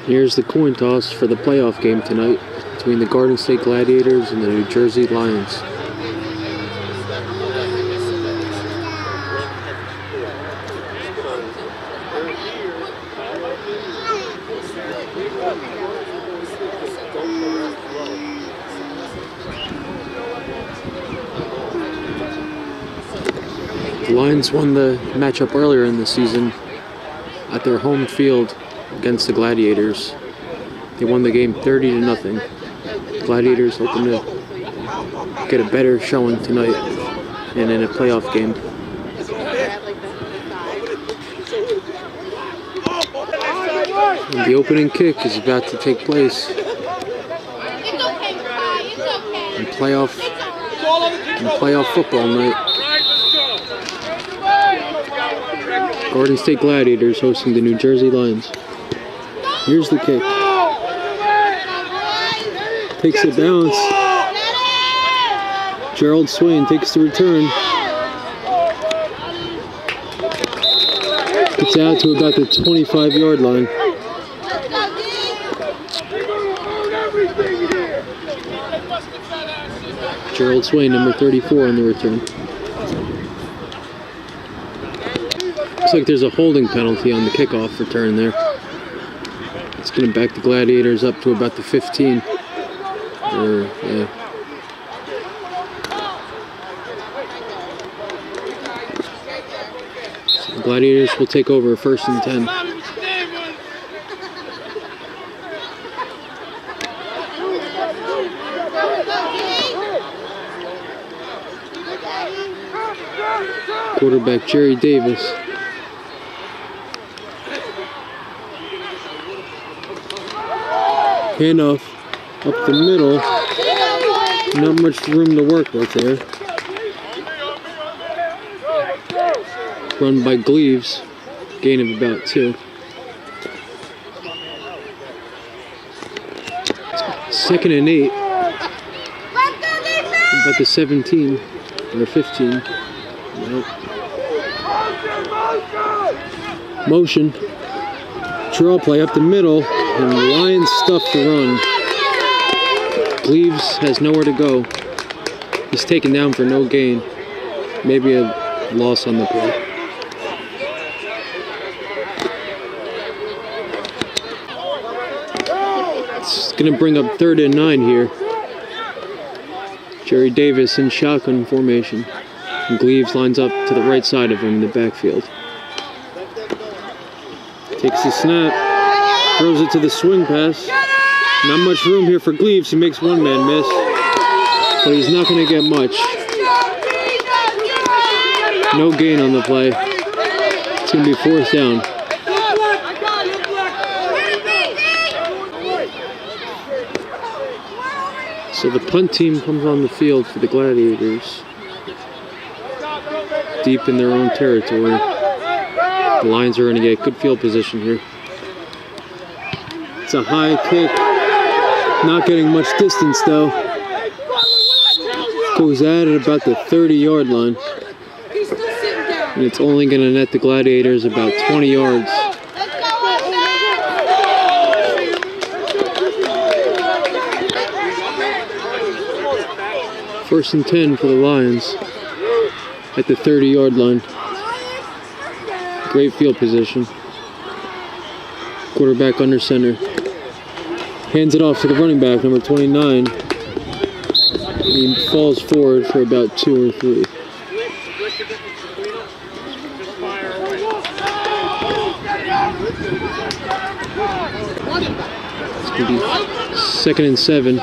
Here's the coin toss for the playoff game tonight between the Garden State Gladiators and the New Jersey Lions. The Lions won the matchup earlier in the season at their home field against the Gladiators. They won the game 30-0. Gladiators hoping to get a better showing tonight and in a playoff game. And the opening kick is about to take place in playoff football night. Garden State Gladiators hosting the New Jersey Lions. Here's the kick. Takes it bounce. Gerald Swain takes the return. Gets out to about the 25-yard line. Gerald Swain, number 34 on the return. Looks like there's a holding penalty on the kickoff return there. It's going to back the Gladiators up to about the 15. Yeah. So the Gladiators will take over 1st and 10. Quarterback Jerry Davis. Handoff up the middle. Not much room to work with there. Run by Gleaves. Gain of about 2. 2nd and 8. About the 17 or 15. Nope. Motion. Draw play up the middle. And the Lions stuff the run. Gleaves has nowhere to go. He's taken down for no gain. Maybe a loss on the play. It's going to bring up 3rd and 9 here. Jerry Davis in shotgun formation. And Gleaves lines up to the right side of him in the backfield. Takes the snap. Throws it to the swing pass. Not much room here for Gleaves. He makes one man miss. But he's not going to get much. No gain on the play. It's going to be 4th down. So the punt team comes on the field for the Gladiators. Deep in their own territory. The Lions are going to get good field position here. It's a high kick. Not getting much distance though. Goes at about the 30-yard line. And it's only going to net the Gladiators about 20 yards. First and 10 for the Lions at the 30-yard line. Great field position. Quarterback under center. Hands it off to the running back, number 29. He falls forward for about 2 or 3. It's going to be 2nd and 7.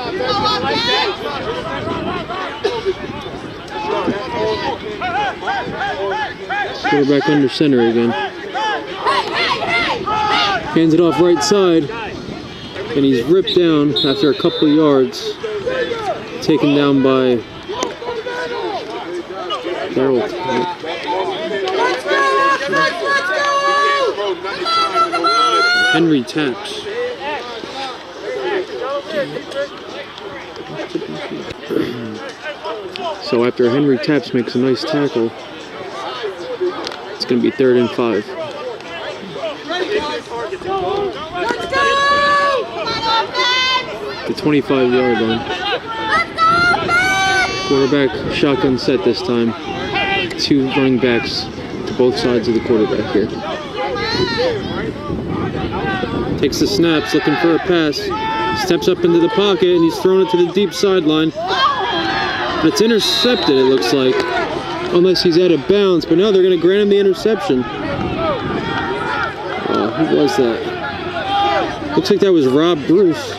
Quarterback under center again. Hands it off right side. And he's ripped down after a couple of yards. Taken down by Harold. Henry Taps. So after Henry Taps makes a nice tackle, it's going to be 3rd and 5. Let's go! the 25-yard line. Quarterback shotgun set this time. 2 running backs to both sides of the quarterback here. Takes the snaps, looking for a pass. Steps up into the pocket, and he's thrown it to the deep sideline. But it's intercepted, it looks like. Unless he's out of bounds. But now they're going to grant him the interception. Who was that? Looks like that was Rob Bruce.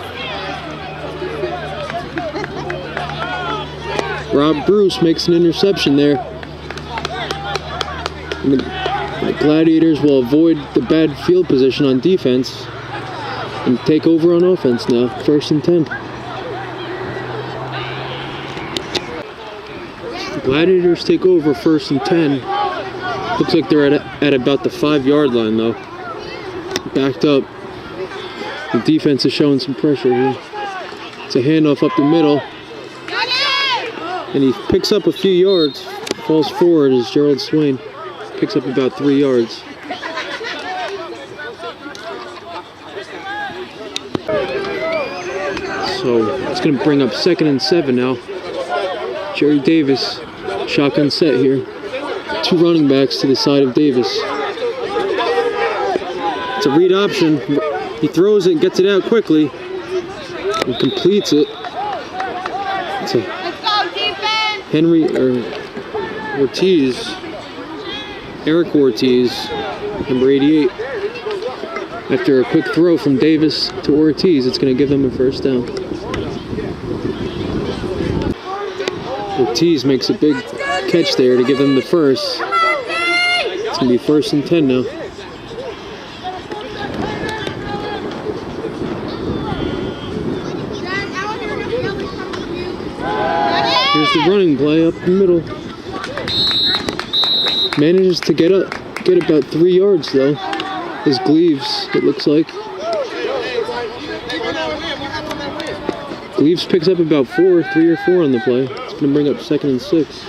Rob Bruce makes an interception there. And the Gladiators will avoid the bad field position on defense and take over on offense now. 1st and 10. The Gladiators take over 1st and 10. Looks like they're at about the 5-yard line though. Backed up. The defense is showing some pressure here. It's a handoff up the middle. And he picks up a few yards. Falls forward as Gerald Swain picks up about 3 yards. So it's going to bring up 2nd and 7 now. Jerry Davis, shotgun set here. 2 running backs to the side of Davis. It's a read option. He throws it, gets it out quickly, and completes it. It's a Eric Ortiz, number 88. After a quick throw from Davis to Ortiz, it's going to give them a 1st down. Ortiz makes a big catch there to give them the 1st. It's going to be 1st and 10 now. Here's the running play up the middle. Manages to get about 3 yards though. Is Gleaves, it looks like. Gleaves picks up about 3 or 4 on the play. It's going to bring up 2nd and 6.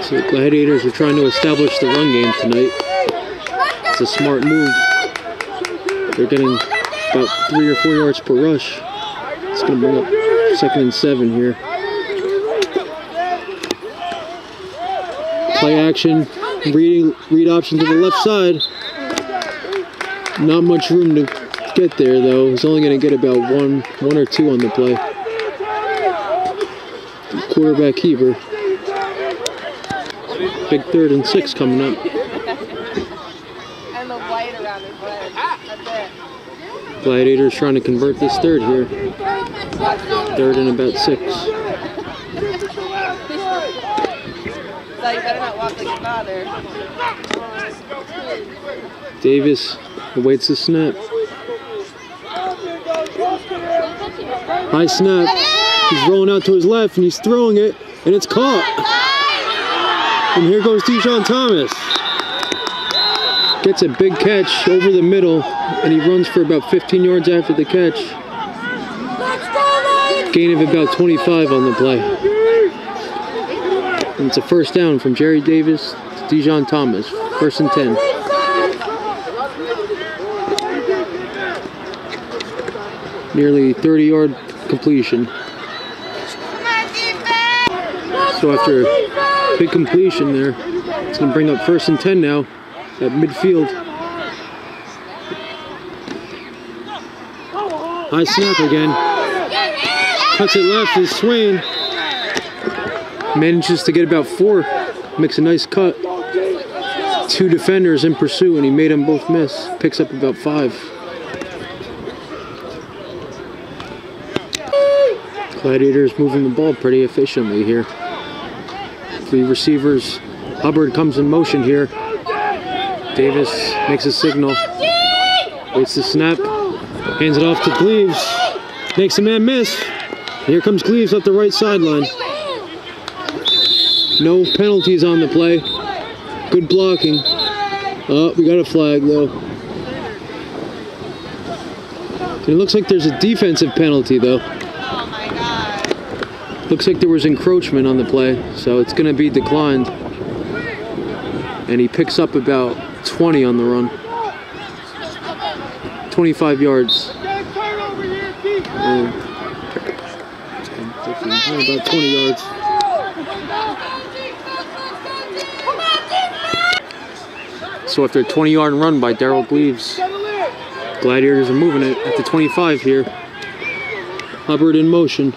So the Gladiators are trying to establish the run game tonight. It's a smart move. They're getting about 3 or 4 yards per rush. It's going to bring up 2nd and 7 here. Play action, read option to the left side. Not much room to get there though. He's only going to get about one or 2 on the play. Quarterback keeper. Big 3rd and 6 coming up. And the white around his leg. That's it. Gladiators trying to convert this 3rd here. 3rd and about 6. So you better not walk like your father. Davis awaits the snap. High snap. He's rolling out to his left and he's throwing it and it's caught. And here goes Dijon Thomas. Gets a big catch over the middle and he runs for about 15 yards after the catch. Gain of about 25 on the play. And it's a 1st down from Jerry Davis to Dijon Thomas. 1st and 10. Nearly 30-yard completion. So after a big completion there, it's going to bring up 1st and 10 now at midfield. High snap again. Cuts it left is Swain. Manages to get about 4. Makes a nice cut. 2 defenders in pursuit and he made them both miss. Picks up about 5. Gladiators moving the ball pretty efficiently here. 3 receivers. Hubbard comes in motion here. Davis makes a signal. Waits the snap. Hands it off to Gleaves. Makes a man miss. Here comes Gleaves up the right sideline. No penalties on the play. Good blocking. Oh, we got a flag though. It looks like there's a defensive penalty though. Oh my God. Looks like there was encroachment on the play, so it's going to be declined. And he picks up about 20 on the run. 25 yards. About 20 yards. So after a 20-yard run by Darrell Gleaves, Gladiators are moving it at the 25 here. Hubbard in motion.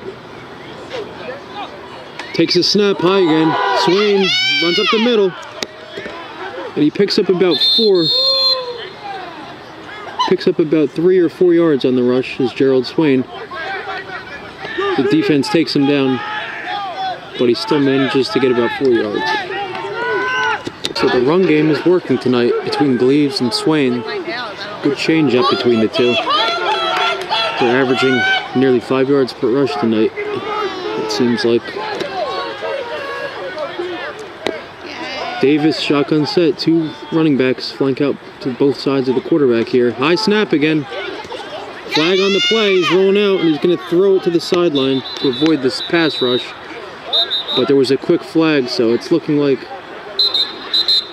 Takes a snap high again. Swain runs up the middle. And he picks up about 3 or 4 yards on the rush is Gerald Swain. The defense takes him down, but he still manages to get about 4 yards. So the run game is working tonight between Gleaves and Swain. Good change up between the two. They're averaging nearly 5 yards per rush tonight, it seems like. Davis shotgun set, 2 running backs flank out to both sides of the quarterback here. High snap again. Flag on the play, he's rolling out and he's going to throw it to the sideline to avoid this pass rush. But there was a quick flag, so it's looking like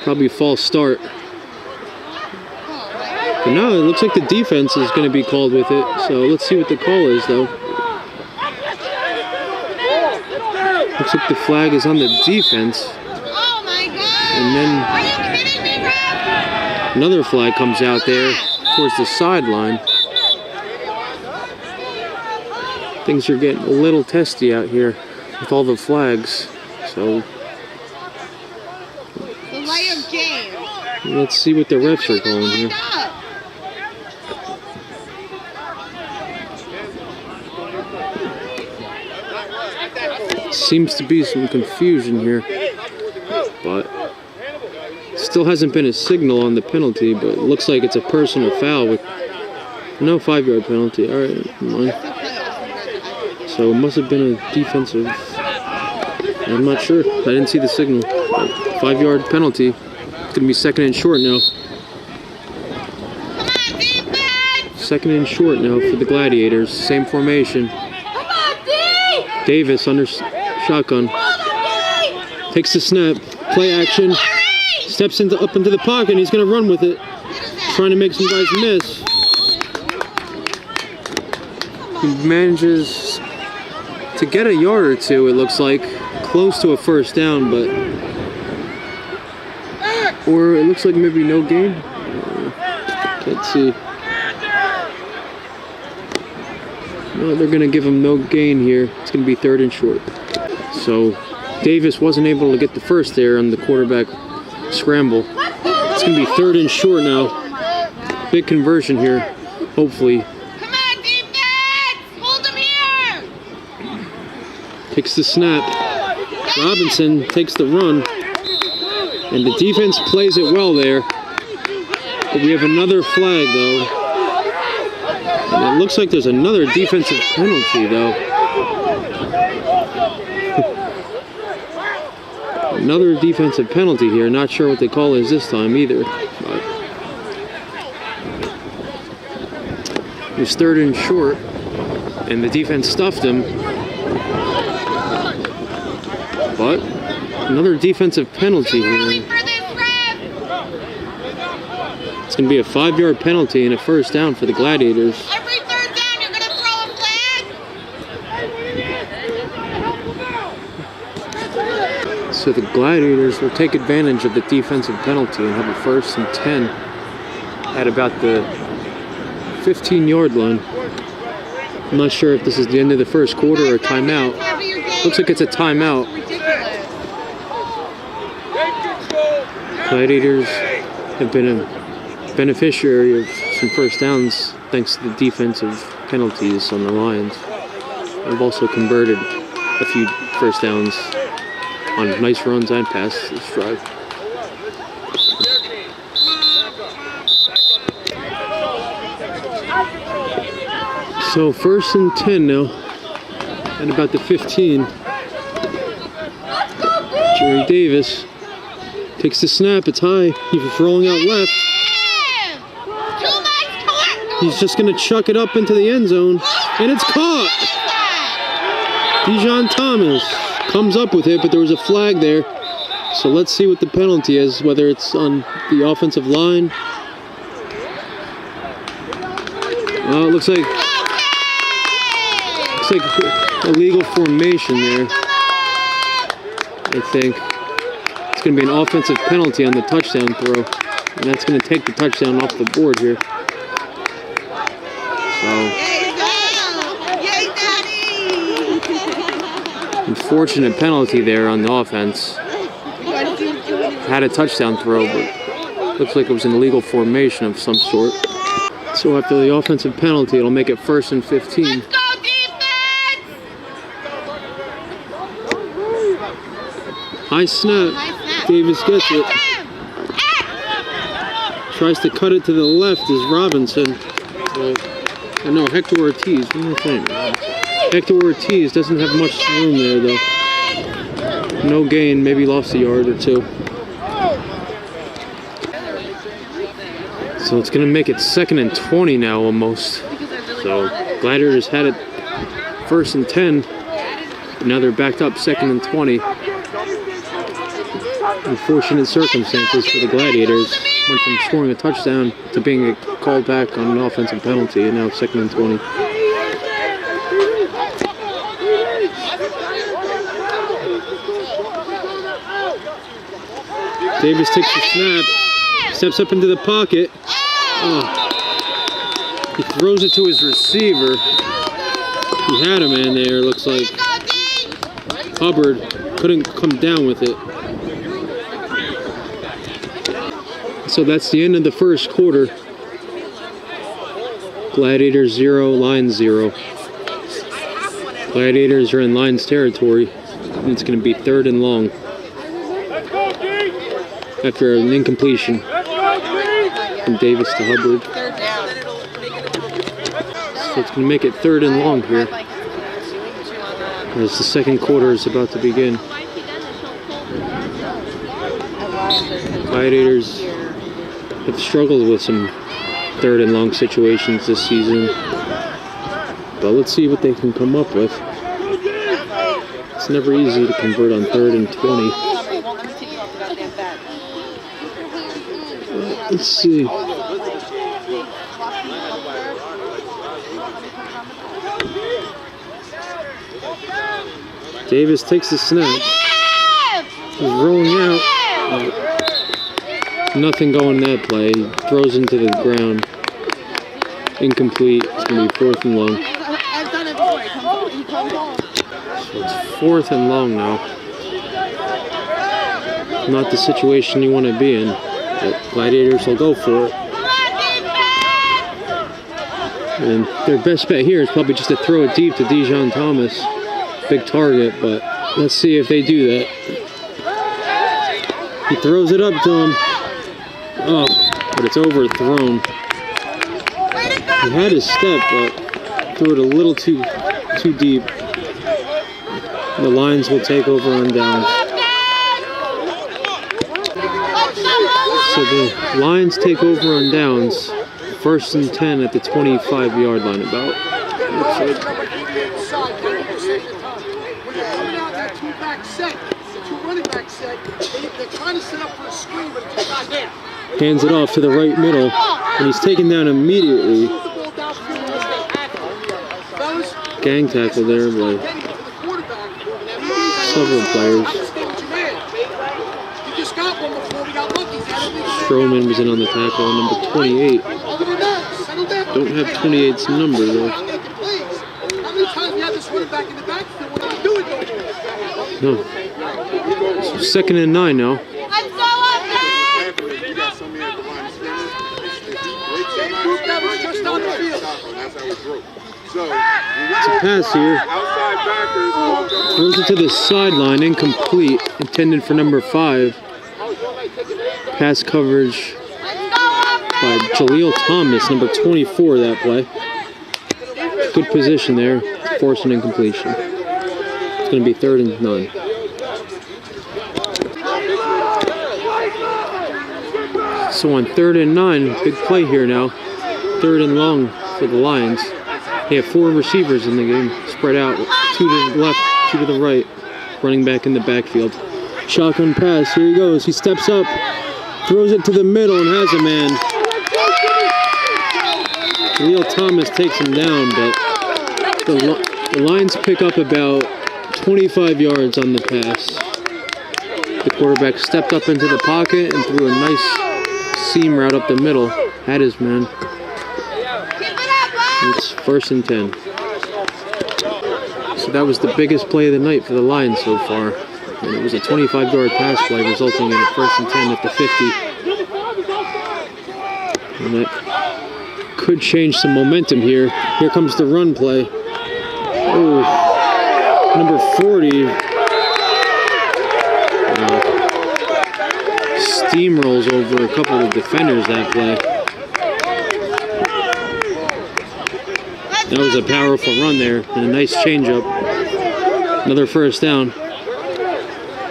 probably a false start. But now it looks like the defense is going to be called with it, so let's see what the call is though. Looks like the flag is on the defense. And then another flag comes out there towards the sideline. Things are getting a little testy out here with all the flags. So let's see what the refs are calling here. Seems to be some confusion here, but still hasn't been a signal on the penalty, but it looks like it's a personal foul with no 5-yard penalty. All right, come on. So it must have been a defensive. I'm not sure. I didn't see the signal. 5-yard penalty. It's gonna be 2nd and short now. 2nd and short now for the Gladiators. Same formation. Davis under shotgun. Takes the snap. Play action. Steps up into the pocket and he's going to run with it. Trying to make some guys miss. He manages to get a yard or two, it looks like. Close to a first down, but... Or it looks like maybe no gain. Let's see. No, they're going to give him no gain here. It's going to be 3rd and short. So Davis wasn't able to get the first there on the quarterback scramble. It's going to be 3rd and short now. Big conversion here, hopefully. Come on, defense! Hold him here! Takes the snap. Robinson takes the run. And the defense plays it well there. But we have another flag, though. And it looks like there's another defensive penalty, though. Another defensive penalty here. Not sure what the call is this time either. But it was 3rd and short, and the defense stuffed him. But another defensive penalty here. It's going to be a 5-yard penalty and a first down for the Gladiators. Every 3rd down, you're going to throw a flag? So the Gladiators will take advantage of the defensive penalty and have a 1st and 10 at about the 15-yard line. I'm not sure if this is the end of the first quarter or a timeout. Looks like it's a timeout. Gladiators have been a beneficiary of some first downs thanks to the defensive penalties on the Lions. I've also converted a few first downs on nice runs and passes this drive. So 1st and 10 now at about the 15. Jerry Davis takes the snap, it's high, he's rolling out left. He's just going to chuck it up into the end zone, and it's caught. Dijon Thomas comes up with it, but there was a flag there. So let's see what the penalty is, whether it's on the offensive line. Well, it looks like looks like a legal formation there. I think it's going to be an offensive penalty on the touchdown throw, and that's going to take the touchdown off the board here. So, unfortunate penalty there on the offense. Had a touchdown throw, but looks like it was an illegal formation of some sort. So after the offensive penalty, it'll make it 1st and 15. Let's go, defense! High snap. Davis gets it. Tries to cut it to the left is Robinson. No, Hector Ortiz. What am I saying? Hector Ortiz doesn't have much room there, though. No gain, maybe lost a yard or two. So it's going to make it 2nd and 20 now almost. So Gladiators had it 1st and 10. But now they're backed up 2nd and 20. Unfortunate circumstances for the Gladiators. Went from scoring a touchdown to being called back on an offensive penalty, and now it's 2nd and 20. Davis takes the snap, steps up into the pocket. Oh. He throws it to his receiver. He had a man there, looks like. Hubbard couldn't come down with it. So that's the end of the first quarter. Gladiators 0, Lions 0. Gladiators are in Lions territory, and it's going to be 3rd and long after an incompletion from Davis to Hubbard. So it's going to make it 3rd and long here as the second quarter is about to begin. Gladiators have struggled with some 3rd and long situations this season, but let's see what they can come up with. It's never easy to convert on 3rd and 20. Let's see. Davis takes the snap. He's rolling out. Nothing going that play. He throws into the ground. Incomplete. It's going to be 4th and long. I've done it before. He comes home. So it's 4th and long now. Not the situation you want to be in. But Gladiators will go for it. And their best bet here is probably just to throw it deep to Dijon Thomas. Big target, but let's see if they do that. He throws it up to him. Oh, but it's overthrown. He had his step, but threw it a little too deep. The Lions will take over on downs. So the Lions take over on downs. 1st and 10 at the 25-yard line about. Hands it off to the right middle, and he's taken down immediately. Gang tackle there by several players. Strowman was in on the tackle, number 28. Don't have 28's number though. No. So 2nd and 9 now. It's a pass here. Throws it to the sideline, incomplete. Intended for number 5. Pass coverage by Jaleel Thomas, number 24 that play. Good position there. Force an incompletion. It's going to be 3rd and 9. So on 3rd and 9, big play here now. 3rd and long for the Lions. They have 4 receivers in the game, spread out. 2 to the left, 2 to the right. Running back in the backfield. Shotgun pass, here he goes. He steps up, throws it to the middle and has a man. Jaleel Thomas takes him down, but The Lions pick up about 25 yards on the pass. The quarterback stepped up into the pocket and threw a nice seam route up the middle. Had his man. It's 1st and 10. So that was the biggest play of the night for the Lions so far. And it was a 25-yard pass play resulting in a 1st and 10 at the 50. And that could change some momentum here. Here comes the run play. Oh, number 40. Steamrolls over a couple of defenders that play. That was a powerful run there and a nice changeup. Another 1st down.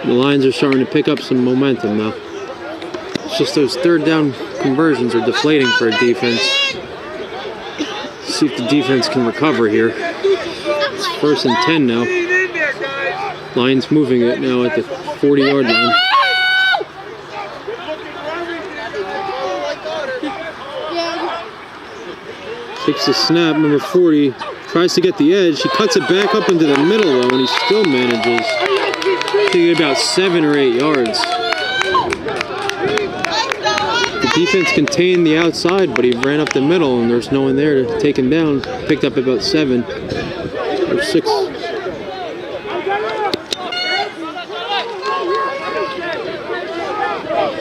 The Lions are starting to pick up some momentum now. It's just those 3rd down conversions are deflating for a defense. See if the defense can recover here. It's 1st and 10 now. Lions moving it now at the 40-yard line. Takes the snap, number 40, tries to get the edge. He cuts it back up into the middle though, and he still manages to get about 7 or 8 yards. The defense contained the outside, but he ran up the middle, and there's no one there to take him down. Picked up about 7 or 6.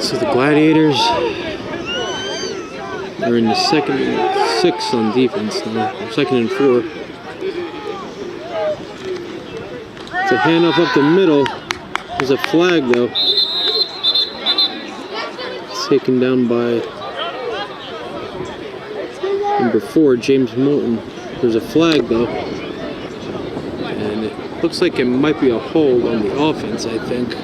So the Gladiators are in the 2nd and 6 on defense now, 2nd and 4. It's a handoff up the middle. There's a flag though. It's taken down by number 4, James Moulton. There's a flag though. And it looks like it might be a hold on the offense, I think.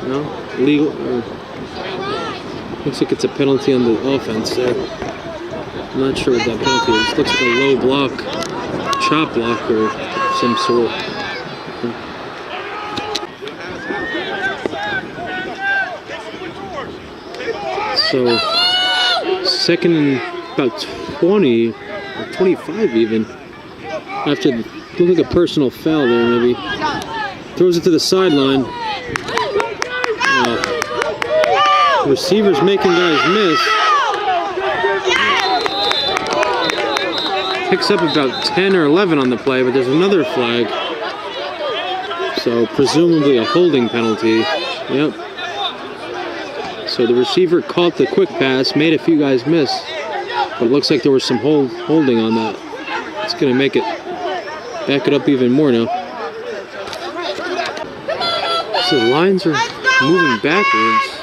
No? Legal? Looks like it's a penalty on the offense there. I'm not sure what that penalty is. Looks like a low block, chop block or some sort. So, 2nd and about 20 or 25 even. After, look like a personal foul there maybe. Throws it to the sideline. Receivers making guys miss. Picks up about 10 or 11 on the play, but there's another flag. So presumably a holding penalty. Yep. So the receiver caught the quick pass, made a few guys miss, but it looks like there was some holding on that. It's going to make it back it up even more now. So the Lions are moving backwards.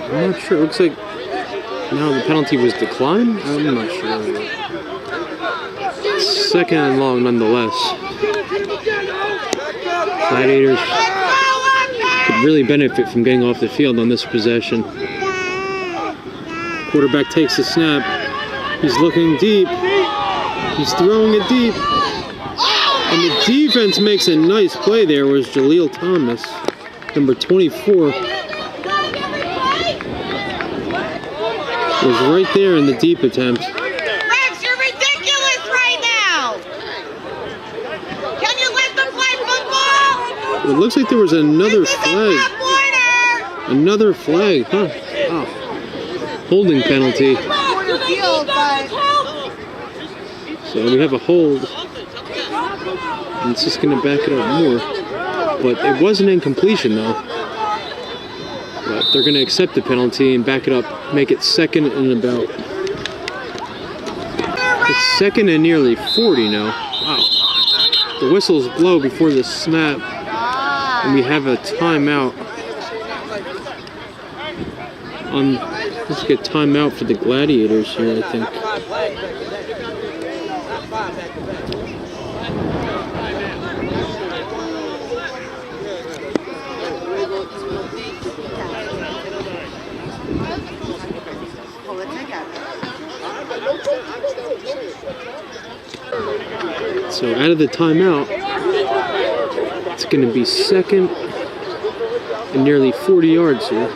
I'm not sure. It looks like now the penalty was declined. I'm not sure. 2nd and long nonetheless. Gladiators could really benefit from getting off the field on this possession. Quarterback takes the snap. He's looking deep. He's throwing it deep. And the defense makes a nice play there. Was Jaleel Thomas, number 24. Was right there in the deep attempt. Rex, you're ridiculous right now! Can you let them play football? It looks like there was another flag. Another flag, huh? Oh. Holding penalty. So we have a hold. And it's just going to back it up more. But it was an incompletion though. But they're going to accept the penalty and back it up, make it 2nd and about. It's 2nd and nearly 40 now. Wow. The whistles blow before the snap, and we have a timeout. Let's get timeout for the Gladiators here, I think. So out of the timeout, it's going to be 2nd and nearly 40 yards here.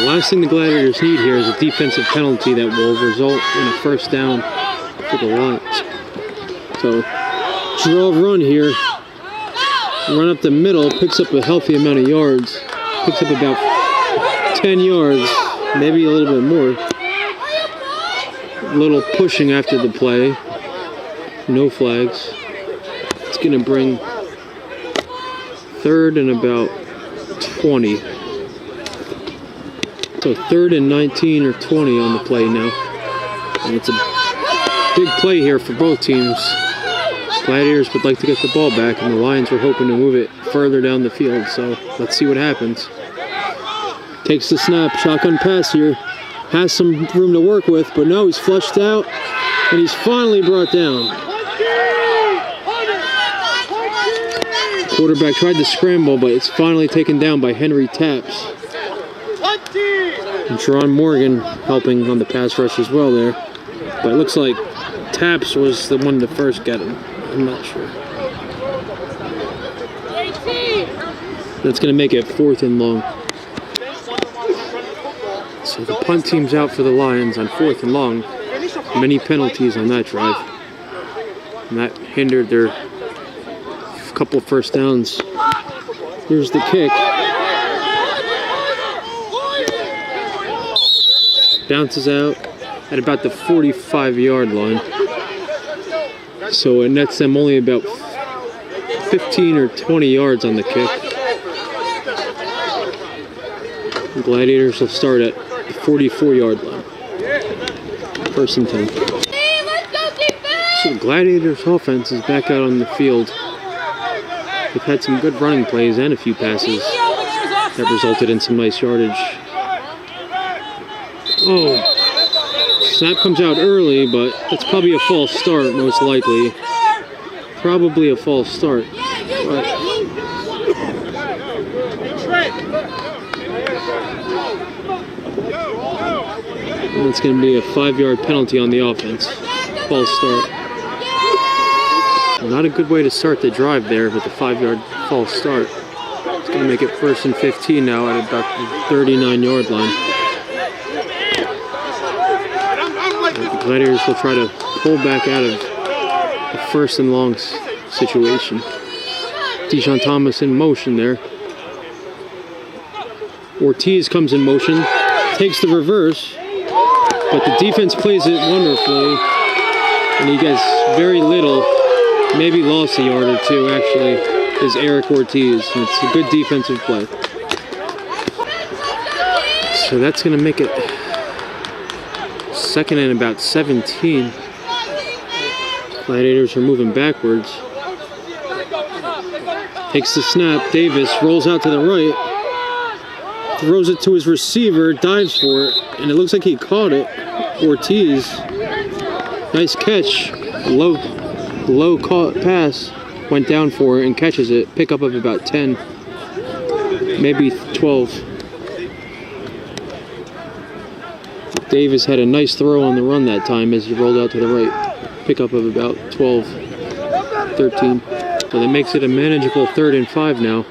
last thing the Gladiators need here is a defensive penalty that will result in a first down for the Lions. So, draw run here. Run up the middle, picks up a healthy amount of yards. Picks up about 10 yards, maybe a little bit more. A little pushing after the play. No flags. It's going to bring 3rd and about 20. So 3rd and 19 or 20 on the play now. And it's a big play here for both teams. Gladiators would like to get the ball back, and the Lions were hoping to move it further down the field. So let's see what happens. Takes the snap, shotgun pass here. Has some room to work with, but no, he's flushed out, and he's finally brought down. Quarterback tried to scramble, but it's finally taken down by Henry Taps. And Teron Morgan helping on the pass rush as well there. But it looks like Taps was the one to first get him. I'm not sure. That's going to make it 4th and long. So the punt team's out for the Lions on 4th and long. Many penalties on that drive. And that hindered their couple first downs. Here's the kick. Bounces out at about the 45-yard line. So it nets them only about 15 or 20 yards on the kick. The Gladiators will start at the 44-yard line. 1st and 10. So the Gladiators offense is back out on the field. They've had some good running plays and a few passes that resulted in some nice yardage. Oh, snap comes out early, but it's probably a false start, most likely. Probably a false start. But it's going to be a 5-yard penalty on the offense. False start. Not a good way to start the drive there with the 5-yard false start. It's going to make it 1st and 15 now at about the 39-yard line. The Gladiators will try to pull back out of the 1st and long situation. Deshaun Thomas in motion there. Ortiz comes in motion, takes the reverse, but the defense plays it wonderfully, and he gets very little. Maybe lost a yard or two, actually, is Eric Ortiz. And it's a good defensive play. So that's going to make it 2nd and about 17. Gladiators are moving backwards. Takes the snap. Davis rolls out to the right. Throws it to his receiver, dives for it, and it looks like he caught it. Ortiz. Nice catch. Low caught pass, went down for it and catches it. Pickup of about 10, maybe 12. Davis had a nice throw on the run that time as he rolled out to the right. Pickup of about 12, 13. So that makes it a manageable 3rd and 5 now.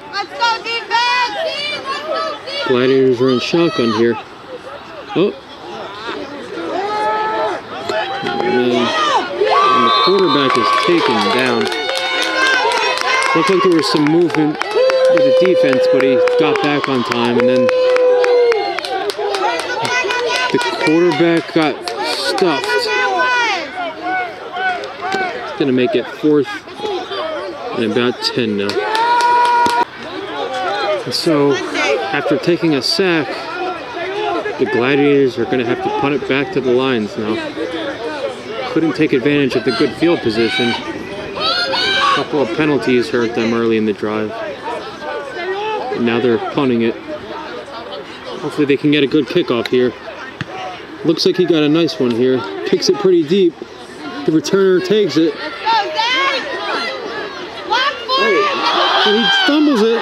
Gladiators are in shotgun here. Oh. And the quarterback is taken down. Looked like there was some movement with the defense, but he got back on time, and then the quarterback got stuffed. It's going to make it 4th and about 10 now. And so, after taking a sack, the Gladiators are going to have to punt it back to the Lions now. Couldn't take advantage of the good field position. A couple of penalties hurt them early in the drive. And now they're punting it. Hopefully they can get a good kickoff here. Looks like he got a nice one here. Kicks it pretty deep. The returner takes it. And he stumbles it.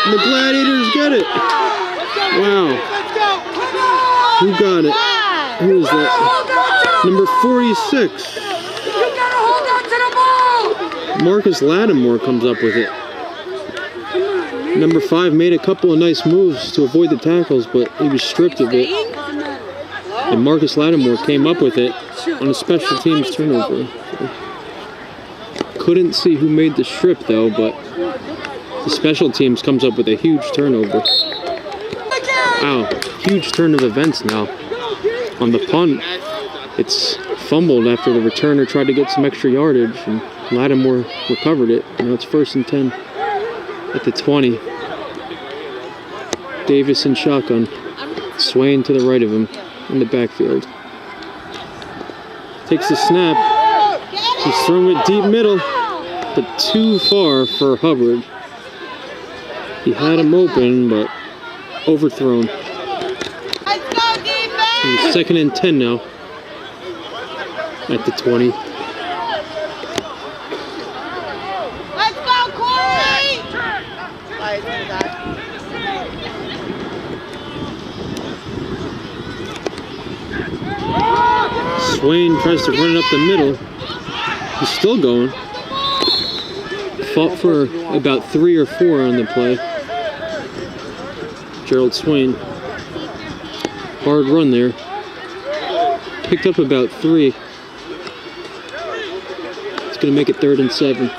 And the Gladiators get it. Wow. Who got it? Who is that? Number 46. Marcus Lattimore comes up with it. Number 5 made a couple of nice moves to avoid the tackles, but he was stripped of it. And Marcus Lattimore came up with it on a special teams turnover. Couldn't see who made the strip though, but the special teams comes up with a huge turnover. Wow, huge turn of events now. On the punt, it's fumbled after the returner tried to get some extra yardage, and Lattimore recovered it. Now it's 1st and 10 at the 20. Davis in shotgun, Swain to the right of him in the backfield. Takes the snap. He's throwing it deep middle, but too far for Hubbard. He had him open, but overthrown. Let's go, defense! 2nd and 10 now at the 20. Let's go, Corey! Swain tries to run it up the middle. He's still going. Fought for about 3 or 4 on the play. Gerald Swain. Hard run there. Picked up about 3. It's going to make it 3rd and 7.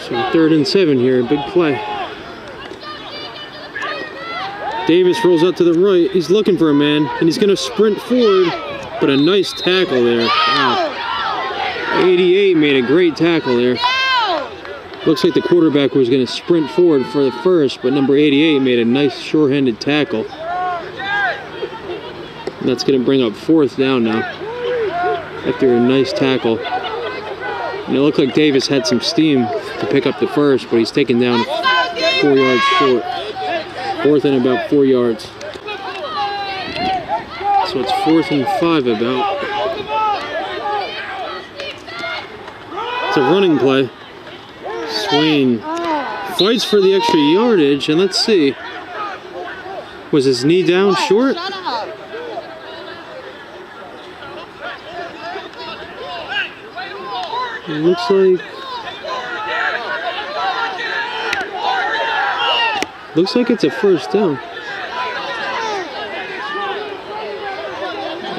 So 3rd and 7 here, big play. Davis rolls out to the right. He's looking for a man, and he's going to sprint forward, but a nice tackle there. Wow. 88 made a great tackle there. Looks like the quarterback was going to sprint forward for the first, but number 88 made a nice short-handed tackle. And that's going to bring up 4th down now after a nice tackle. And it looked like Davis had some steam to pick up the first, but he's taken down 4 yards short. 4th and about 4 yards. So it's 4th and 5 about. It's a running play. Swain fights for the extra yardage, and let's see. Was his knee down short? It looks like it's a 1st down.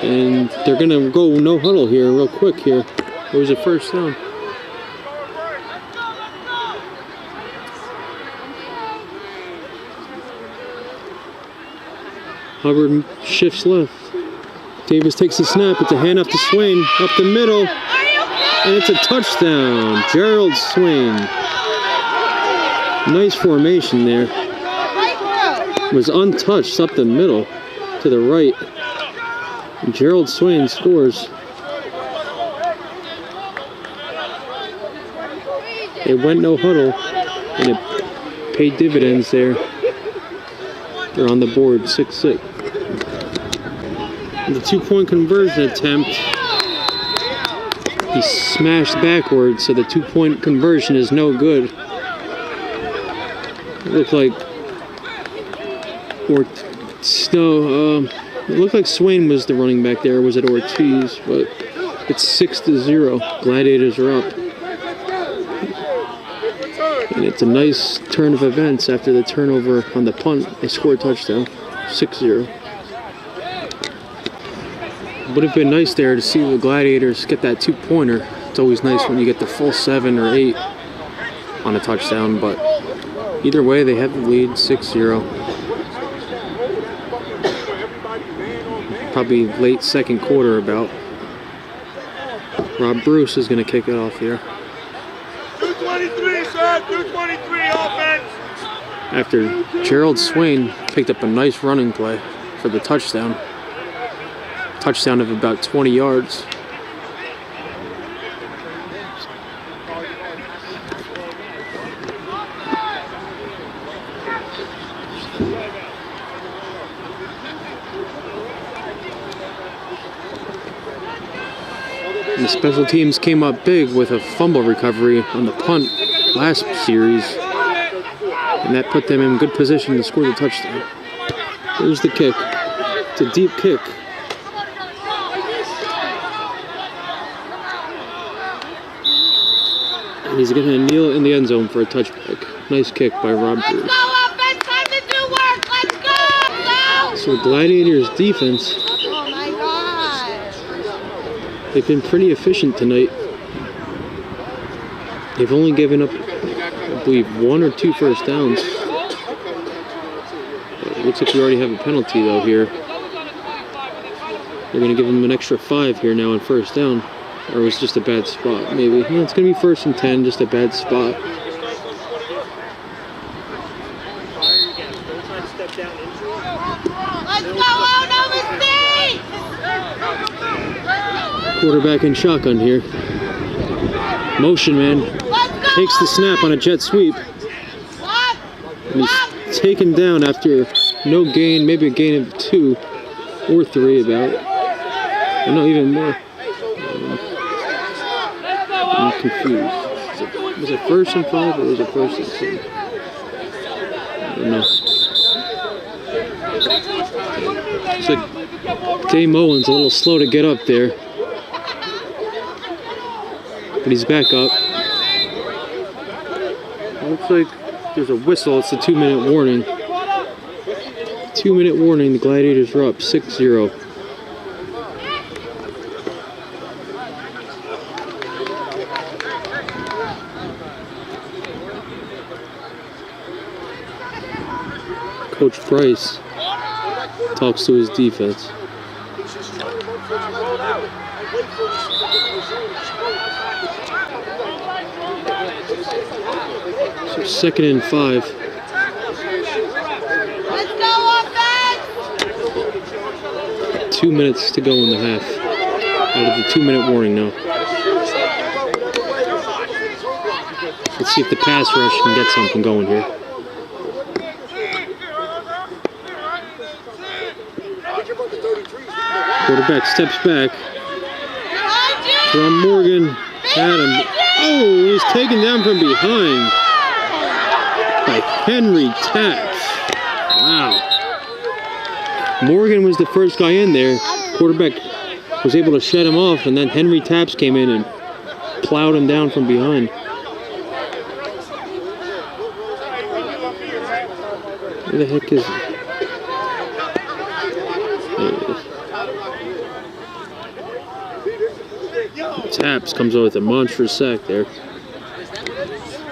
And they're gonna go no huddle here real quick here. It was a 1st down. Hubbard shifts left. Davis takes the snap. It's a handoff to Swain up the middle. And it's a touchdown. Gerald Swain. Nice formation there. Was untouched up the middle to the right. And Gerald Swain scores. It went no huddle, and it paid dividends there. They're on the board, 6-6. The 2-point conversion attempt, he smashed backwards, so the 2-point conversion is no good. It looked like, it looked like Swain was the running back there. Was it Ortiz? But it's 6-0. Gladiators are up. And it's a nice turn of events after the turnover on the punt. They score a touchdown, 6-0. Would have been nice there to see the Gladiators get that 2-pointer. It's always nice when you get the full 7 or 8 on a touchdown, but either way, they have the lead, 6-0. Probably late 2nd quarter about. Rob Bruce is going to kick it off here. 223, sir. 223 offense. After Gerald Swain picked up a nice running play for the touchdown. Touchdown of about 20 yards. And the special teams came up big with a fumble recovery on the punt last series, and that put them in good position to score the touchdown. Here's the kick. It's a deep kick. And he's going to kneel in the end zone for a touchback. Nice kick by Rob Let's Bruce. go, offense. Time to do work. Let's go. So Gladiators defense, Oh my God. they've been pretty efficient tonight. They've only given up, I believe, 1 or 2 first downs. It looks like we already have a penalty though here. They're going to give them an extra 5 here now on first down. Or it was just a bad spot, maybe. No, it's going to be 1st and 10, just a bad spot. Let's go, oh no mistake. Quarterback in shotgun here. Motion man. Let's go. Takes the snap on a jet sweep. Lock. And he's taken down after no gain, maybe a gain of 2 or 3 about. Or no, even more. I'm confused. Was it 1st and 5 or was it 1st and 10? I don't know. It's like Dame Owens a little slow to get up there. But he's back up. It looks like there's a whistle. It's a 2-minute warning. 2-minute warning. The Gladiators are up 6-0. Coach Price talks to his defense. So 2nd and 5. Let's go, offense. 2 minutes to go in the half. Out of the 2-minute warning now. Let's see if the pass rush can get something going here. Quarterback steps back. From Morgan had him. Oh, he's taken down from behind by Henry Taps. Wow. Morgan was the first guy in there. Quarterback was able to shut him off, and then Henry Taps came in and plowed him down from behind. Where the heck is he? There it is. Taps comes out with a monstrous sack there.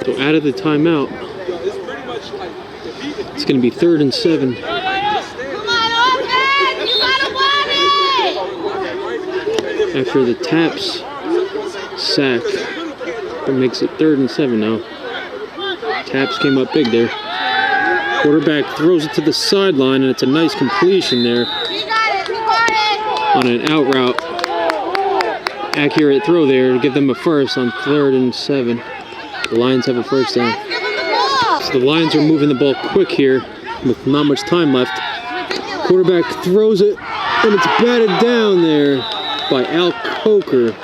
So out of the timeout, it's going to be 3rd and 7. Come on, offense. You gotta want it. After the Taps sack, it makes it 3rd and 7 now. Taps came up big there. Quarterback throws it to the sideline, and it's a nice completion there You got it. You got it. on an out route. Accurate throw there to give them a first on 3rd and 7. The Lions have a first down. Give him the ball. So the Lions are moving the ball quick here with not much time left. Ridiculous. Quarterback throws it, and it's batted down there by Al Coker.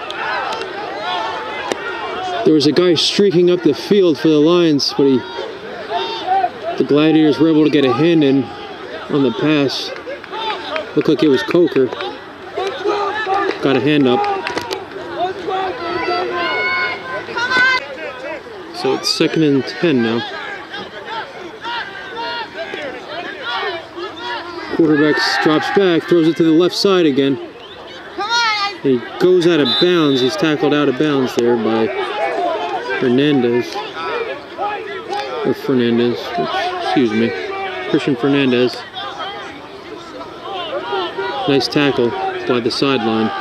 There was a guy streaking up the field for the Lions, but the Gladiators were able to get a hand in on the pass. Looked like it was Coker. Got a hand up. So it's 2nd and 10 now. Quarterback drops back, throws it to the left side again. Come on. And he goes out of bounds. He's tackled out of bounds there by Hernandez. Or Fernandez. Excuse me. Christian Fernandez. Nice tackle by the sideline.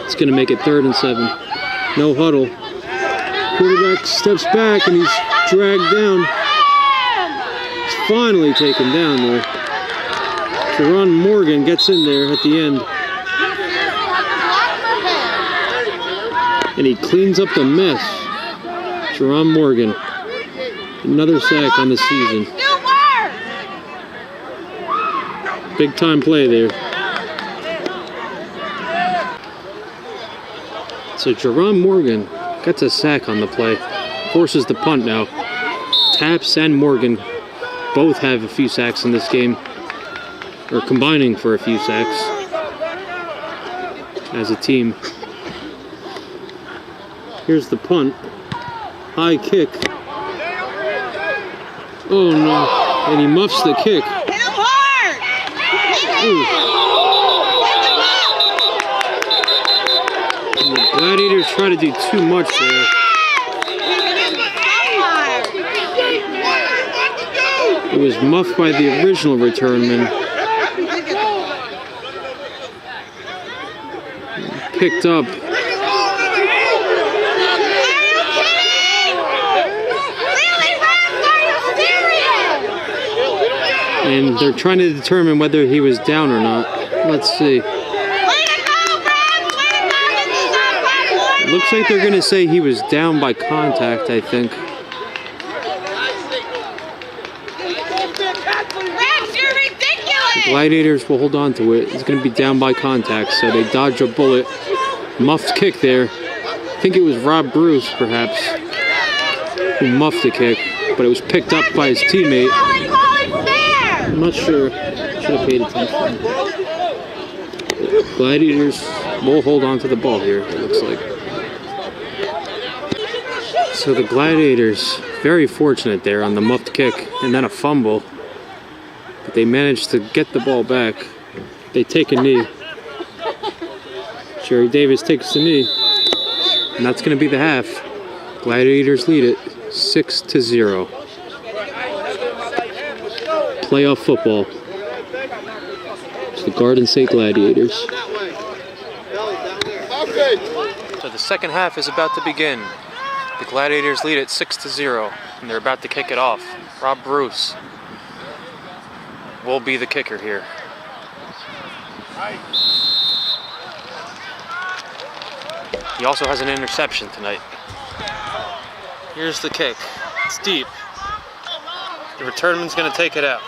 It's going to make it 3rd and 7. No huddle. Quarterback steps back and he's dragged down. He's finally taken down there. Jerron Morgan gets in there at the end. And he cleans up the mess. Jerron Morgan. Another sack on the season. Big time play there. So Jerron Morgan gets a sack on the play. Forces the punt now. Taps and Morgan both have a few sacks in this game. Or combining for a few sacks. As a team. Here's the punt. High kick. Oh no. And he muffs the kick. Hit him hard! Hit him! And the Gladiators try to do too much there. It was muffed by the original returnman. Picked up. And they're trying to determine whether he was down or not. Let's see. It looks like they're going to say he was down by contact, I think. The Gladiators will hold on to it. It's going to be down by contact, so they dodge a bullet. Muffed kick there. I think it was Rob Bruce, perhaps, who muffed the kick, but it was picked up by his teammate. I'm not sure. Should have paid attention. Gladiators will hold on to the ball here, it looks like. So the Gladiators, very fortunate there on the muffed kick and then a fumble. But they managed to get the ball back. They take a knee. Jerry Davis takes the knee. And that's going to be the half. Gladiators lead it 6-0. Playoff football. It's the Garden State Gladiators. So the second half is about to begin. The Gladiators lead it 6-0, and they're about to kick it off. Rob Bruce will be the kicker here. He also has an interception tonight. Here's the kick. It's deep. The returnman's going to take it out.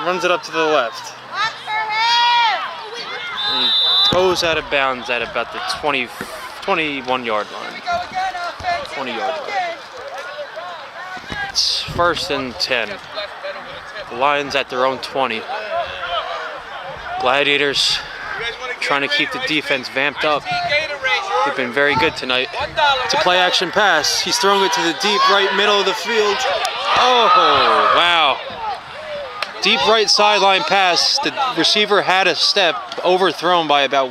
Runs it up to the left. And he goes out of bounds at about the 21-yard line. 20-yard line. It's 1st and 10. The Lions at their own 20. Gladiators trying to keep the defense vamped up. They've been very good tonight. It's a play-action pass. He's throwing it to the deep right middle of the field. Oh, wow. Deep right sideline pass. The receiver had a step, overthrown by about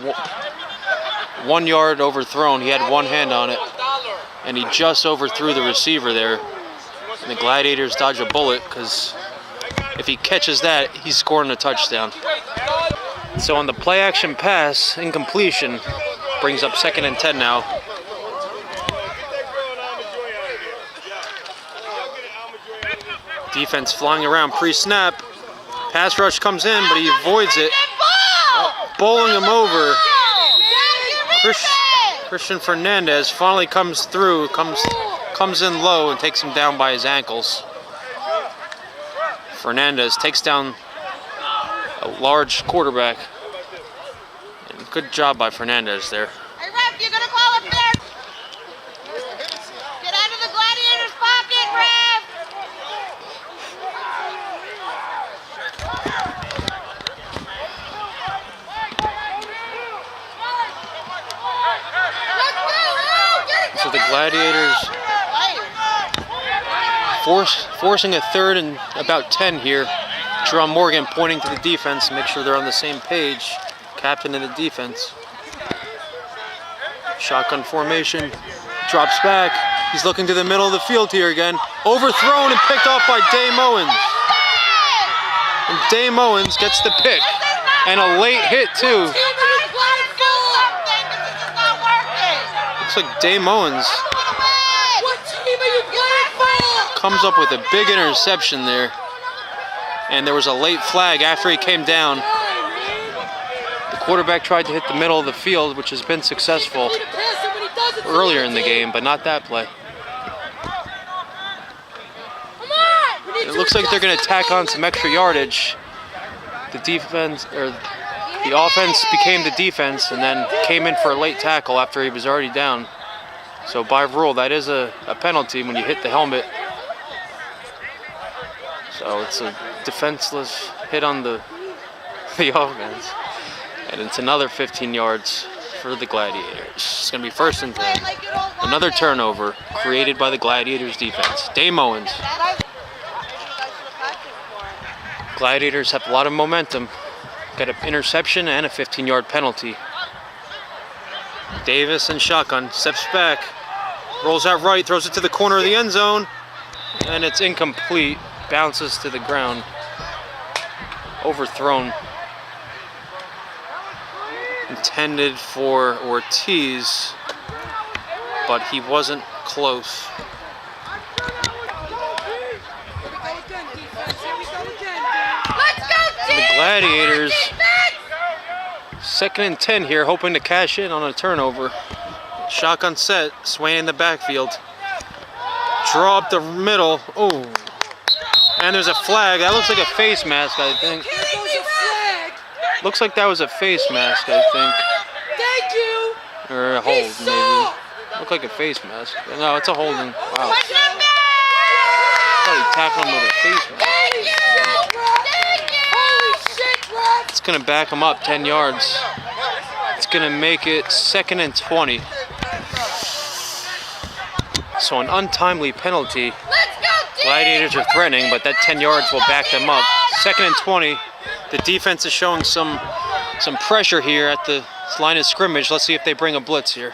1 yard overthrown. He had one hand on it, and he just overthrew the receiver there. And the Gladiators dodge a bullet, because if he catches that, he's scoring a touchdown. So on the play-action pass, incompletion, brings up 2nd and 10 now. Defense flying around pre-snap. Pass rush comes in, but he avoids it. Bowling him over. Christian Fernandez finally comes through, comes in low and takes him down by his ankles. Fernandez takes down a large quarterback. And good job by Fernandez there. Hey, ref, you gonna call it fair? Get out of the Gladiators' pocket, ref! So the Gladiators forcing a 3rd and about 10 here. Jerome Morgan pointing to the defense to make sure they're on the same page. Captain of the defense. Shotgun formation. Drops back. He's looking to the middle of the field here again. Overthrown and picked off by Dame Owens. And Dame Owens gets the pick. And a late hit too. Looks like Dame Owens comes up with a big interception there. And there was a late flag after he came down. The quarterback tried to hit the middle of the field, which has been successful earlier in the game, but not that play. It looks like they're going to tack on some extra yardage. The defense, or the offense became the defense and then came in for a late tackle after he was already down. So by rule, that is a penalty when you hit the helmet. So it's a defenseless hit on the offense. And it's another 15 yards for the Gladiators. It's going to be 1st and 10. Another turnover created by the Gladiators defense. Dame Owens. Gladiators have a lot of momentum. Got an interception and a 15-yard penalty. Davis in shotgun, steps back, rolls out right, throws it to the corner of the end zone, and it's incomplete. Bounces to the ground. Overthrown. Intended for Ortiz, but he wasn't close. The Gladiators, 2nd and 10 here, hoping to cash in on a turnover. Shotgun set, Swain in the backfield. Draw up the middle. Oh, and there's a flag. That looks like a face mask, I think. Looks like that was a face mask, I think. Thank you. Or a hold, maybe. Looked like a face mask. No, it's a holding. Wow. Oh, he tackled him with a face mask. It's going to back him up 10 yards. It's going to make it 2nd and 20. So an untimely penalty. Gladiators are threatening, but that 10 yards will back them up. 2nd and 20. The defense is showing some pressure here at the line of scrimmage. Let's see if they bring a blitz here.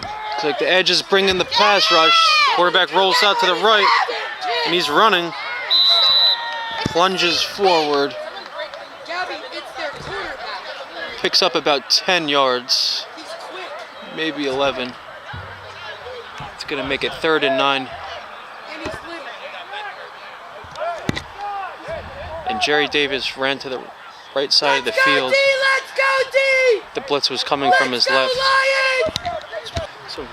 Looks like the edge is bringing the pass rush. Quarterback rolls out to the right, and he's running. Plunges forward. Picks up about 10 yards, maybe 11. It's going to make it 3rd and 9. And Jerry Davis ran to the right side of the field. The blitz was coming from his left. So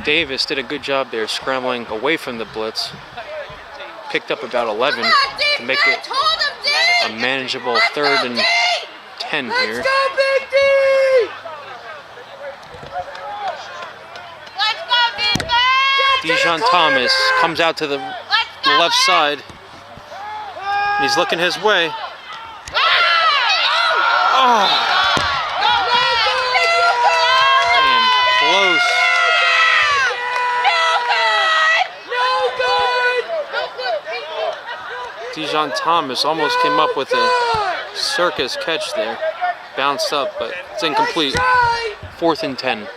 Davis did a good job there scrambling away from the blitz. Picked up about 11 to make it a manageable 3rd and 10 here. Dijon Thomas comes out to the left side. He's looking his way. Oh! And close. Dijon Thomas almost came up with a circus catch there. Bounced up, but it's incomplete. 4th and 10.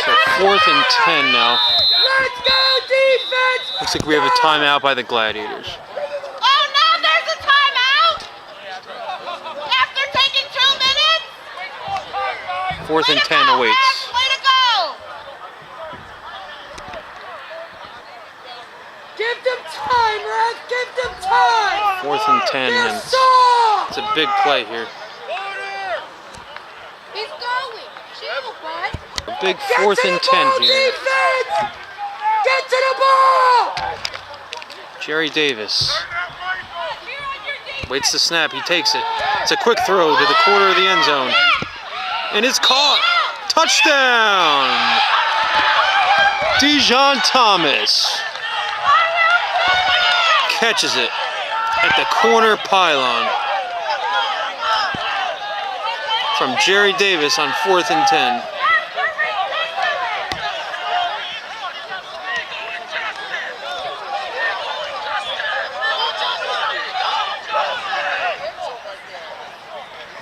So 4th and 10 now. Let's go, defense! Looks like we have a timeout by the Gladiators. Oh no, there's a timeout! After taking 2 minutes? 4th and 10 awaits. Way to go! Give them time, Rev! Give them time! 4th and 10, and it's a big play here. He's going. Chill, bud. A big 4th and 10 here. Defense! Get to the ball! Jerry Davis waits the snap. He takes it. It's a quick throw to the corner of the end zone. And it's caught. Touchdown! Dijon Thomas catches it at the corner pylon from Jerry Davis on 4th and 10.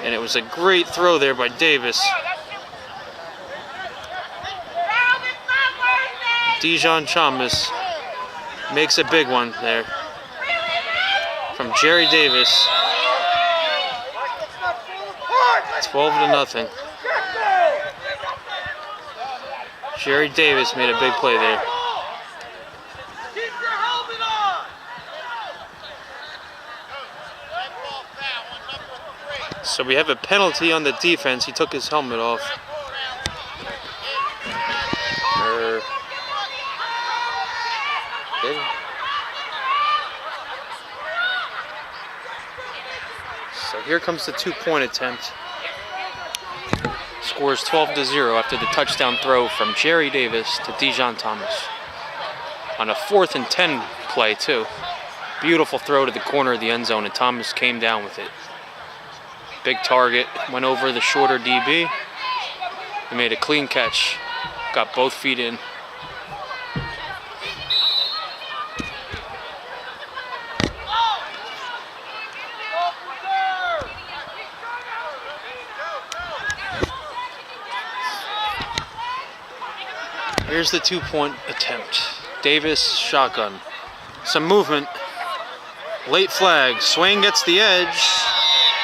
And it was a great throw there by Davis. Dijon Thomas makes a big one there from Jerry Davis. 12-0. Jerry Davis made a big play there. So we have a penalty on the defense. He took his helmet off. So here comes the 2-point attempt. Scores 12-0 after the touchdown throw from Jerry Davis to Dijon Thomas. On a 4th and 10 play too. Beautiful throw to the corner of the end zone, and Thomas came down with it. Big target, went over the shorter DB. He made a clean catch, got both feet in. Here's the 2-point attempt. Davis, shotgun. Some movement. Late flag. Swain gets the edge,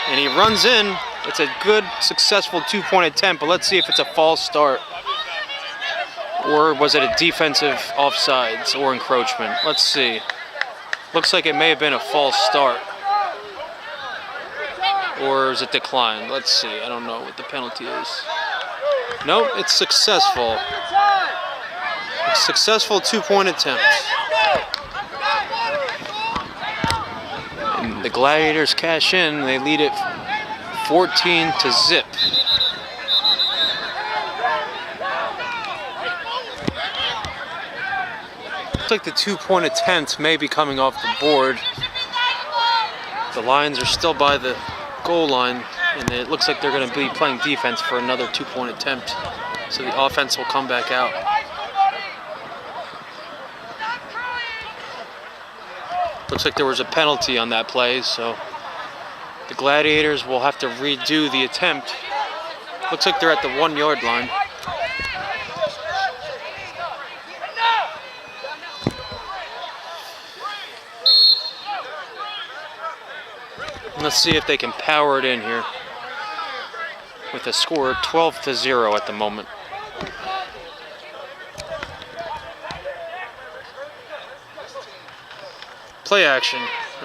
and he runs in. It's a good, successful 2-point attempt, but let's see if it's a false start. Or was it a defensive offsides or encroachment? Let's see. Looks like it may have been a false start. Or is it declined? Let's see. I don't know what the penalty is. Nope, it's successful. A successful 2-point attempt. And the Gladiators cash in. They lead it 14-0. Looks like the 2-point attempt may be coming off the board. The Lions are still by the goal line, and it looks like they're going to be playing defense for another 2-point attempt. So the offense will come back out. Looks like there was a penalty on that play, so the Gladiators will have to redo the attempt. Looks like they're at the 1-yard line. Let's see if they can power it in here with a score 12-0 at the moment. Play action.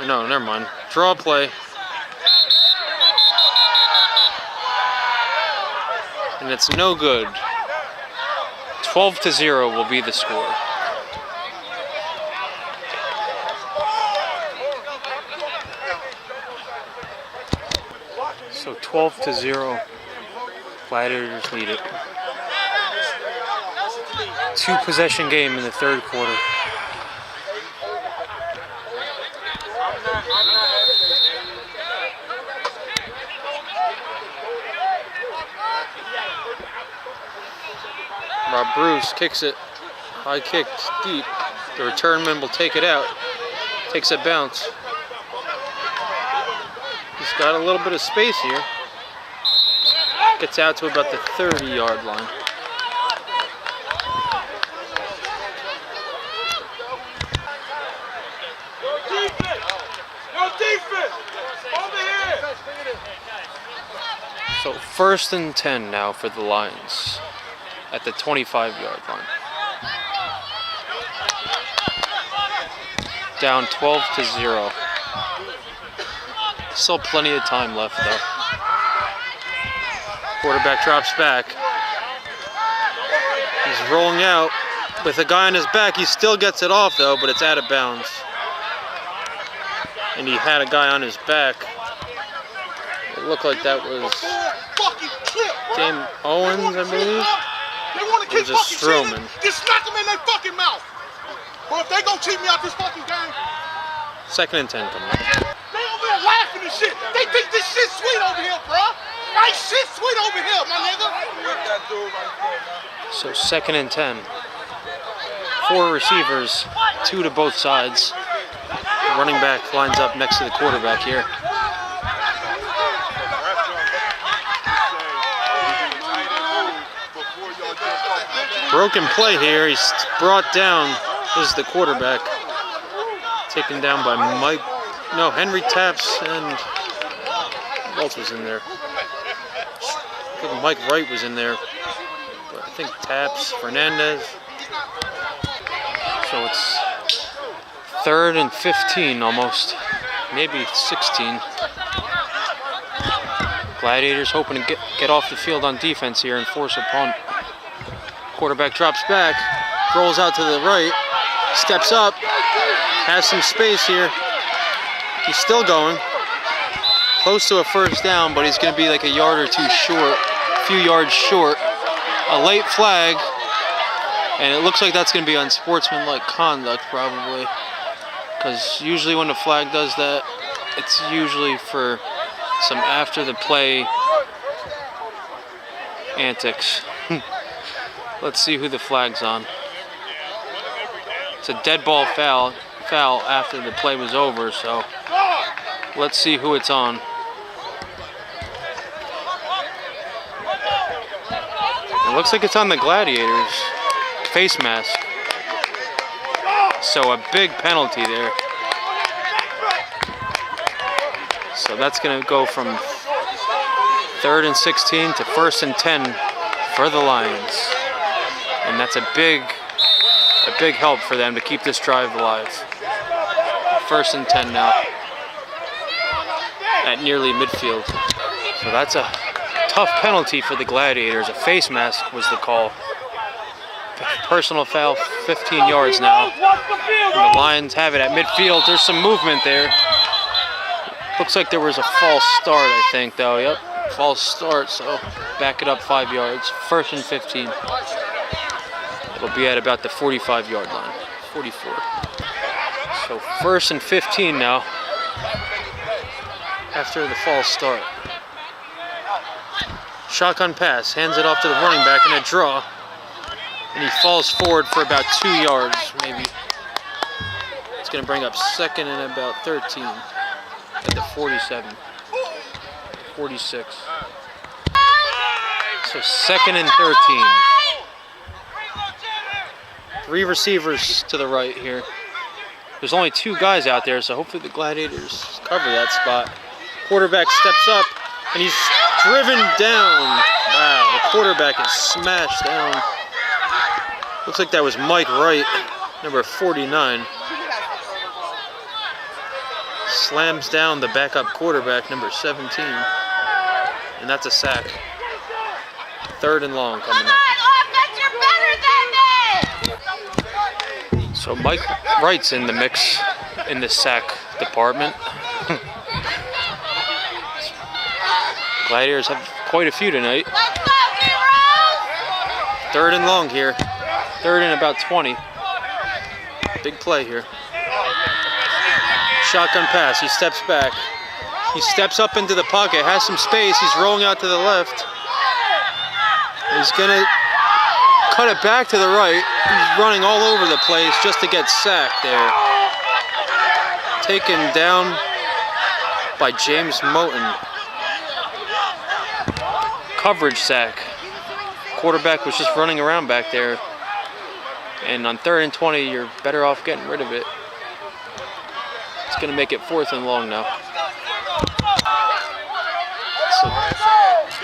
No, never mind. Draw play. And it's no good. 12-0 will be the score. So 12-0. Gladiators lead it. 2-possession game in the third quarter. Rob Bruce kicks it. High kick deep. The returnman will take it out. Takes a bounce. He's got a little bit of space here. Gets out to about the 30-yard line. So 1st and 10 now for the Lions at the 25-yard line. Down 12-0. Still plenty of time left though. Quarterback drops back. He's rolling out with a guy on his back. He still gets it off though, but it's out of bounds. And he had a guy on his back. It looked like that was James Owens, I believe. Or just Strowman. Just smack them in their fucking mouth. But if they gonna cheat me out this fucking game. 2nd and 10 coming up. They over there laughing and shit. They think this shit sweet over here, bro. Right shit sweet over here, my nigga. So 2nd and 10. 4 receivers, 2 to both sides. The running back lines up next to the quarterback here. Broken play here. He's brought down. This is the quarterback. Taken down by Henry Taps and who else was in there? I think Mike Wright was in there. But I think Taps, Fernandez. So it's 3rd and 15 almost. Maybe 16. Gladiators hoping to get off the field on defense here and force a punt. Quarterback drops back, rolls out to the right, steps up, has some space here. He's still going. Close to a 1st down, but he's going to be like a yard or 2 short, a few yards short. A late flag, and it looks like that's going to be unsportsmanlike conduct probably, because usually when the flag does that, it's usually for some after the play antics. Let's see who the flag's on. It's a dead ball foul after the play was over, so let's see who it's on. It looks like it's on the Gladiators. Face mask. So a big penalty there. So that's going to go from 3rd and 16 to 1st and 10 for the Lions. And that's a big help for them to keep this drive alive. 1st and 10 now at nearly midfield. So that's a tough penalty for the Gladiators. A face mask was the call. Personal foul, 15 yards now. And the Lions have it at midfield. There's some movement there. Looks like there was a false start, I think, though. Yep, false start, so back it up 5 yards. 1st and 15. It'll be at about the 45-yard line. 44. So 1st and 15 now after the false start. Shotgun pass, hands it off to the running back in a draw. And he falls forward for about 2 yards, maybe. It's going to bring up 2nd and about 13 at the 47, 46. So 2nd and 13. 3 receivers to the right here. There's only 2 guys out there, so hopefully the Gladiators cover that spot. Quarterback steps up, and he's driven down. Wow, the quarterback is smashed down. Looks like that was Mike Wright, number 49. Slams down the backup quarterback, number 17. And that's a sack. 3rd and long coming up. So Mike Wright's in the mix in the sack department. Gladiators have quite a few tonight. 3rd and long here. 3rd and about 20. Big play here. Shotgun pass. He steps back. He steps up into the pocket. Has some space. He's rolling out to the left. He's going to cut it back to the right. He's running all over the place just to get sacked there. Taken down by James Moten. Coverage sack. Quarterback was just running around back there. And on 3rd and 20, you're better off getting rid of it. It's going to make it 4th and long now.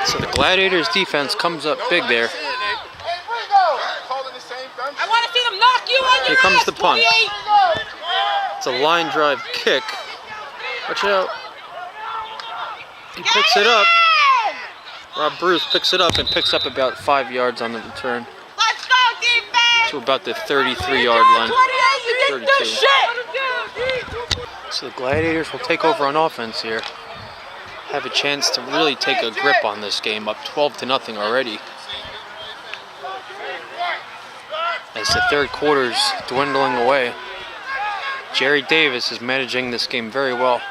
So the Gladiators defense comes up big there. I want to see them knock you on your Here comes ass, the punt. 28. It's a line drive kick. Watch out. He picks it up. Rob Bruce picks it up and picks up about 5 yards on the return. Let's go, defense! To about the 33-yard line. 28, you didn't do 32. shit! So the Gladiators will take over on offense here. Have a chance to really take a grip on this game, up 12-0 already. As the 3rd quarter's dwindling away, Jerry Davis is managing this game very well.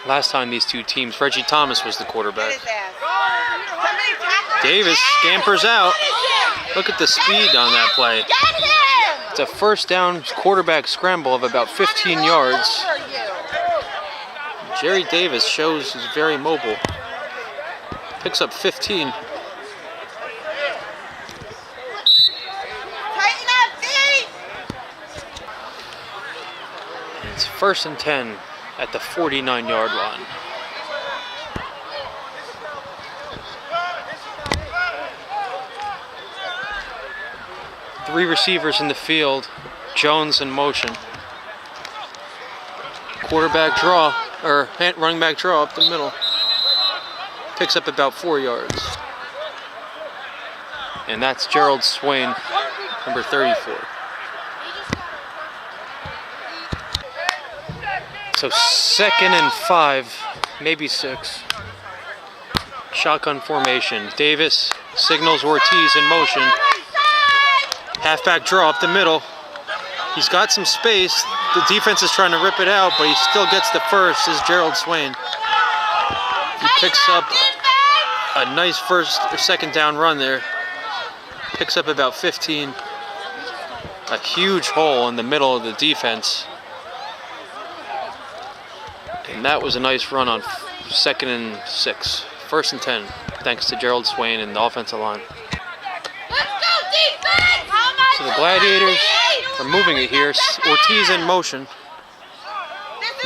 Last time these 2 teams, Reggie Thomas was the quarterback. Davis scampers out. Look at the speed on that play. It's a 1st down quarterback scramble of about 15 yards. Jerry Davis shows he's very mobile. Picks up 15. It's 1st and 10 at the 49-yard line. Three receivers in the field. Jones in motion. Quarterback draw, or running back draw up the middle. Picks up about 4 yards. And that's Gerald Swain, number 34. So 2nd and 5, maybe 6. Shotgun formation. Davis signals Ortiz in motion. Halfback draw up the middle. He's got some space. The defense is trying to rip it out, but he still gets the first, is Gerald Swain. He picks up a nice first or second down run there. Picks up about 15. A huge hole in the middle of the defense. And that was a nice run on 2nd and 6. 1st and 10, thanks to Gerald Swain and the offensive line. So the Gladiators are moving it here. Ortiz in motion.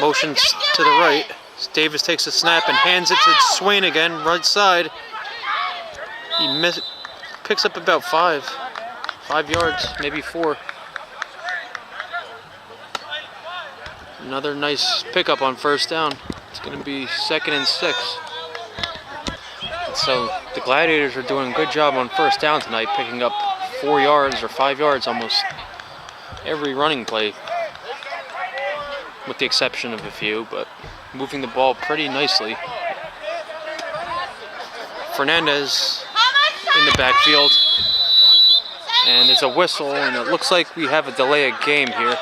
Motions to the right. Davis takes a snap and hands it to Swain again, right side. He picks up about 5 yards, maybe 4. Another nice pickup on 1st down. It's going to be 2nd and 6. And so the Gladiators are doing a good job on 1st down tonight, picking up 4 yards or 5 yards almost every running play, with the exception of a few, but moving the ball pretty nicely. Fernandez in the backfield, and there's a whistle, and it looks like we have a delay of game here.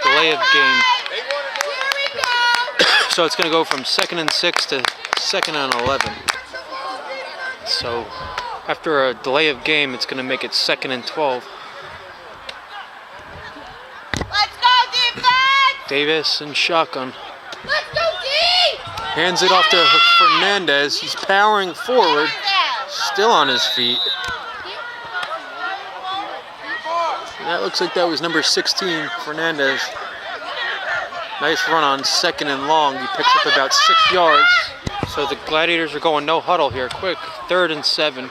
Delay of game. So it's going to go from 2nd and 6 to 2nd and 11. So after a delay of game, it's going to make it 2nd and 12. Let's go, defense! Davis in shotgun. Let's go, D! Hands it off to Fernandez. He's powering forward, still on his feet. And that looks like that was number 16, Fernandez. Nice run on 2nd and long. He picks up about 6 yards. So the Gladiators are going no huddle here. Quick, 3rd and 7.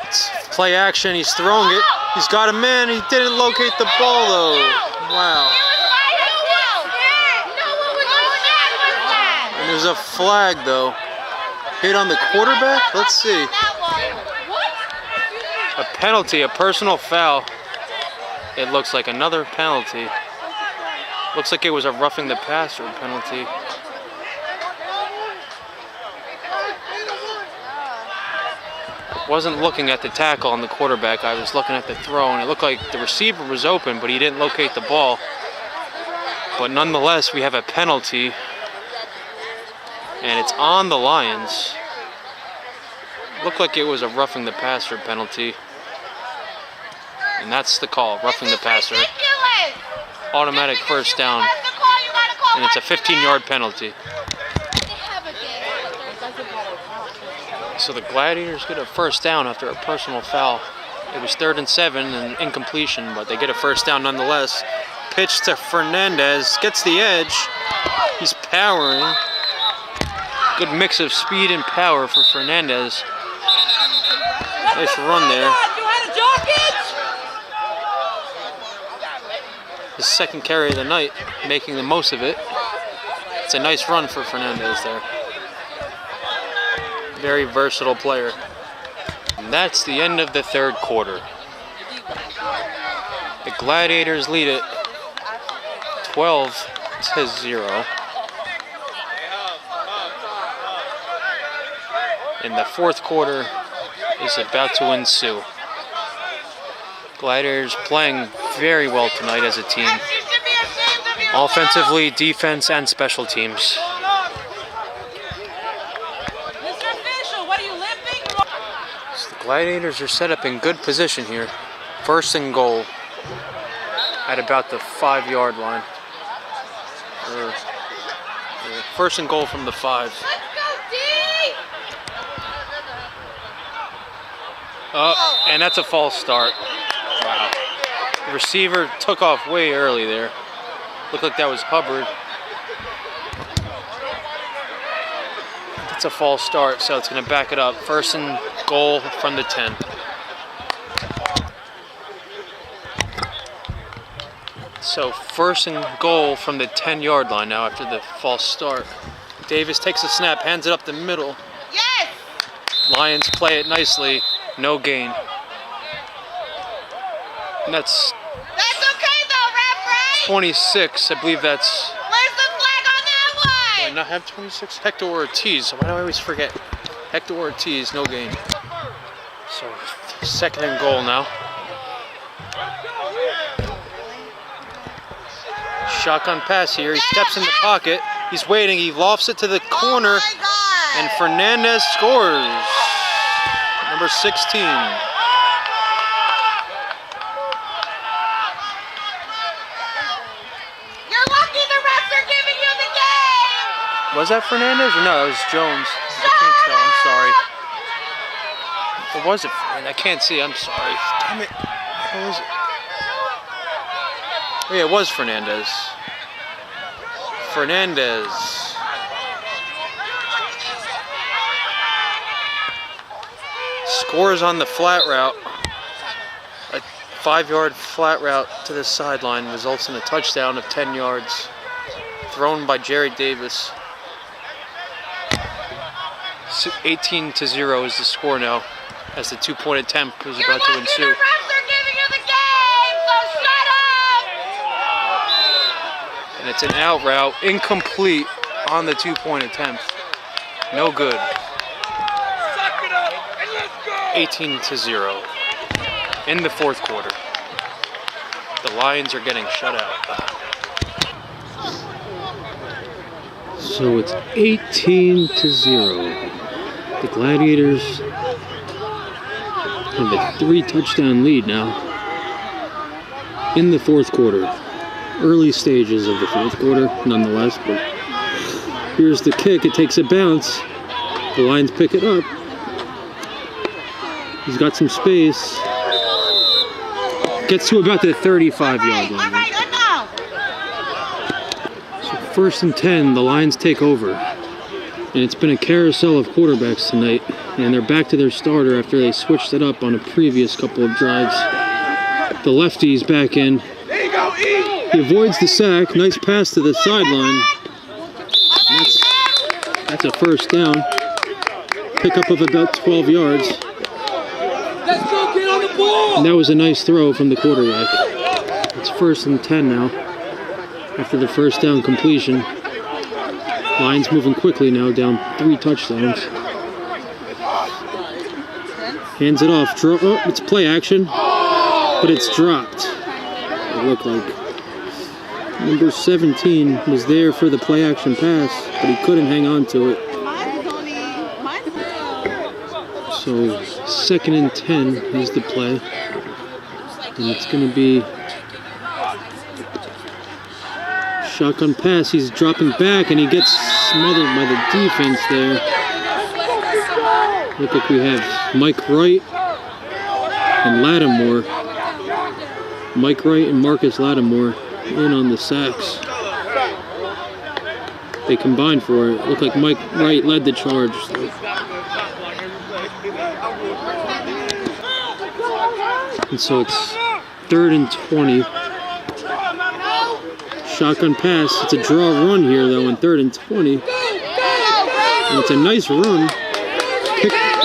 It's play action. He's throwing it. He's got a man. He didn't locate the ball though. Wow. And there's a flag though. Hit on the quarterback? Let's see. A penalty, a personal foul. It looks like another penalty. Looks like it was a roughing the passer penalty. Wasn't looking at the tackle on the quarterback. I was looking at the throw, and it looked like the receiver was open, but he didn't locate the ball. But nonetheless, we have a penalty, and it's on the Lions. Looked like it was a roughing the passer penalty. And that's the call, roughing the passer. Automatic 1st down. And it's a 15-yard penalty. So the Gladiators get a 1st down after a personal foul. It was 3rd and 7 and incompletion, but they get a 1st down nonetheless. Pitch to Fernandez, gets the edge. He's powering. Good mix of speed and power for Fernandez. Nice run there. His 2nd carry of the night, making the most of it. It's a nice run for Fernandez there. Very versatile player. And that's the end of the 3rd quarter. The Gladiators lead it 12-0. And the 4th quarter is about to ensue. Gladiators playing very well tonight as a team. Offensively, defense, and special teams. So the Gladiators are set up in good position here. 1st and goal at about the 5-yard line. 1st and goal from the 5. And that's a false start. Wow. The receiver took off way early there. Looked like that was Hubbard. It's a false start, so it's going to back it up. 1st and goal from the 10. So 1st and goal from the 10-yard line now after the false start. Davis takes a snap, hands it up the middle. Yes! Lions play it nicely. No gain. And that's okay though, ref, right? 26. I believe that's... Where's the flag on that Do I one? not have 26? Hector Ortiz. Why do I always forget? Hector Ortiz, no gain. So Second and goal now. Shotgun pass here. He steps in the pocket. He's waiting. He lofts it to the corner. And Fernandez scores. Number 16. You're lucky the refs are giving you the game. Was that Fernandez or no? That was Jones. I can't tell. I'm sorry. Or was it? I can't see. I'm sorry. Damn it. What was it? Oh, yeah, it was Fernandez. Fernandez. Scores on the flat route. A 5-yard flat route to the sideline results in a touchdown of 10 yards. Thrown by Jerry Davis. 18-0 is the score now, as the 2-point attempt is about to ensue. The refs are giving you the game, so shut up! And it's an out route, incomplete on the 2-point attempt. No good. 18-0 in the fourth quarter. The Lions are getting shut out. So it's 18-0. The Gladiators have a 3-touchdown lead now in the fourth quarter. Early stages of the fourth quarter, nonetheless. But here's the kick. It takes a bounce. The Lions pick it up. He's got some space. Gets to about the 35-yard line. All right, enough. So 1st and 10, the Lions take over. And it's been a carousel of quarterbacks tonight. And they're back to their starter after they switched it up on a previous couple of drives. The lefty's back in. He avoids the sack. Nice pass to the sideline. That's a first down. Pickup of about 12 yards. Let's go get on the ball. And that was a nice throw from the quarterback. It's 1st and 10 now. After the first down completion. Lions moving quickly now, down 3 touchdowns. Hands it off. Oh, it's play action. But it's dropped. It looked like. Number 17 was there for the play action pass, but he couldn't hang on to it. So 2nd and 10 is the play. And it's going to be shotgun pass. He's dropping back and he gets smothered by the defense there. Look like we have Mike Wright and Lattimore. Mike Wright and Marcus Lattimore in on the sacks. They combined for it. Looked like Mike Wright led the charge. And so it's 3rd and 20. Shotgun pass. It's a draw run here though in 3rd and 20. And it's a nice run.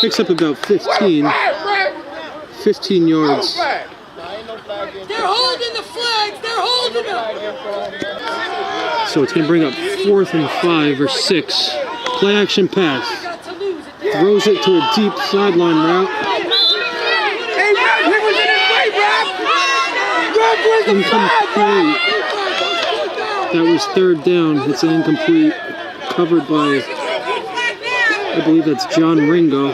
Picks up about 15 yards. They're holding the flags. They're holding them. So it's going to bring up 4th and 5 or 6. Play action pass. Throws it to a deep sideline route. Incomplete. That was 3rd down. It's incomplete. Covered by, I believe that's John Ringo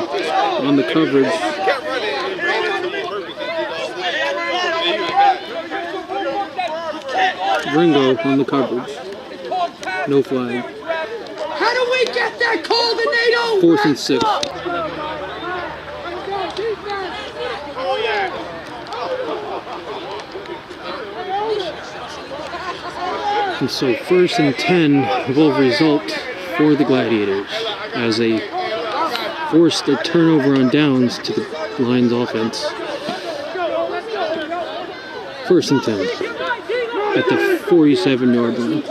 on the coverage. Ringo on the coverage. No flag. How do we get that called and they don't? 4th and 6. And so 1st and 10 will result for the Gladiators as they forced a turnover on downs to the Lions offense. 1st and 10 at the 47-yard line.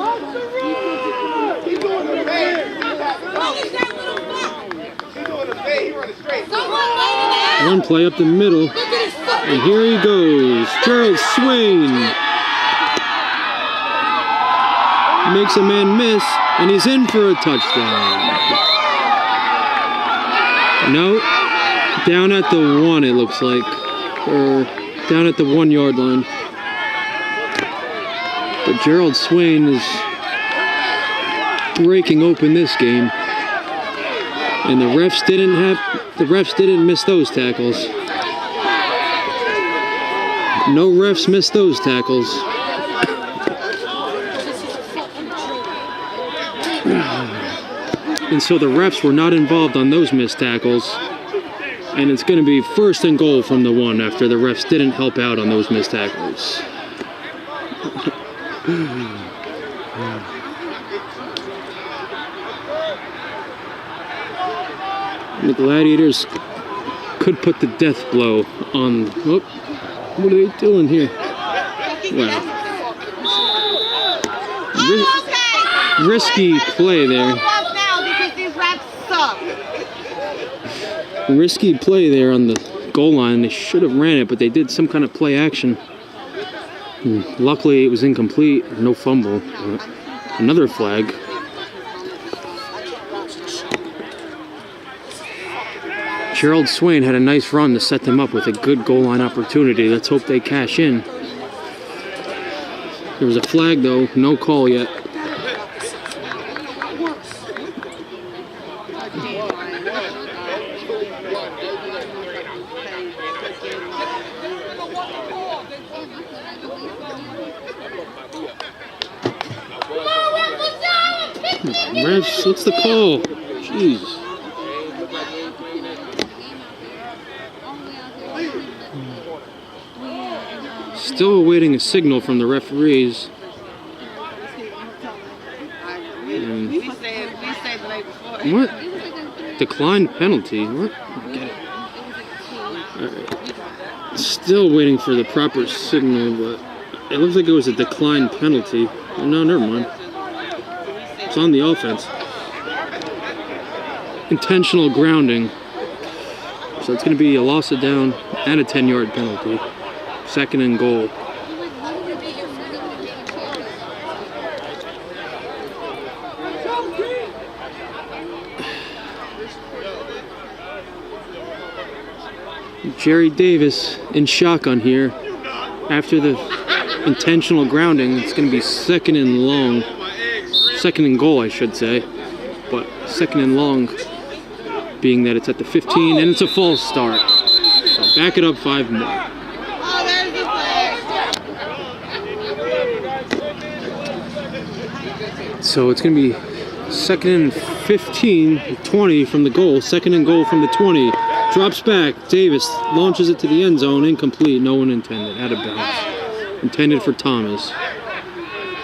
One play up the middle, and here he goes. Gerald Swain makes a man miss, and he's in for a touchdown. No, down at the 1 it looks like. or down at the 1 yard line. But Gerald Swain is breaking open this game. And the refs didn't miss those tackles. No refs missed those tackles. And so the refs were not involved on those missed tackles. And it's going to be 1st and goal from the 1 after the refs didn't help out on those missed tackles. The Gladiators could put the death blow on... Oh, what are they doing here? Wow. Risky play there. Risky play there on the goal line. They should have ran it, but they did some kind of play action. Luckily, it was incomplete. No fumble. Another flag. Gerald Swain had a nice run to set them up with a good goal line opportunity. Let's hope they cash in. There was a flag, though. No call yet. Refs, what's the call? Jeez. Still awaiting a signal from the referees. What? Declined penalty? What? Get it. Alright. Still waiting for the proper signal, but it looks like it was a declined penalty. No, never mind. It's on the offense. Intentional grounding. So it's going to be a loss of down and a 10-yard penalty. 2nd and goal. Jerry Davis in shotgun here. After the intentional grounding, it's going to be 2nd and long. 2nd and goal, I should say. But 2nd and long, being that it's at the 15, and it's a false start. So back it up 5 more. So it's going to be 2nd and 15, 20 from the goal. 2nd and goal from the 20. Drops back. Davis launches it to the end zone. Incomplete. No one intended. Out of bounds. Intended for Thomas.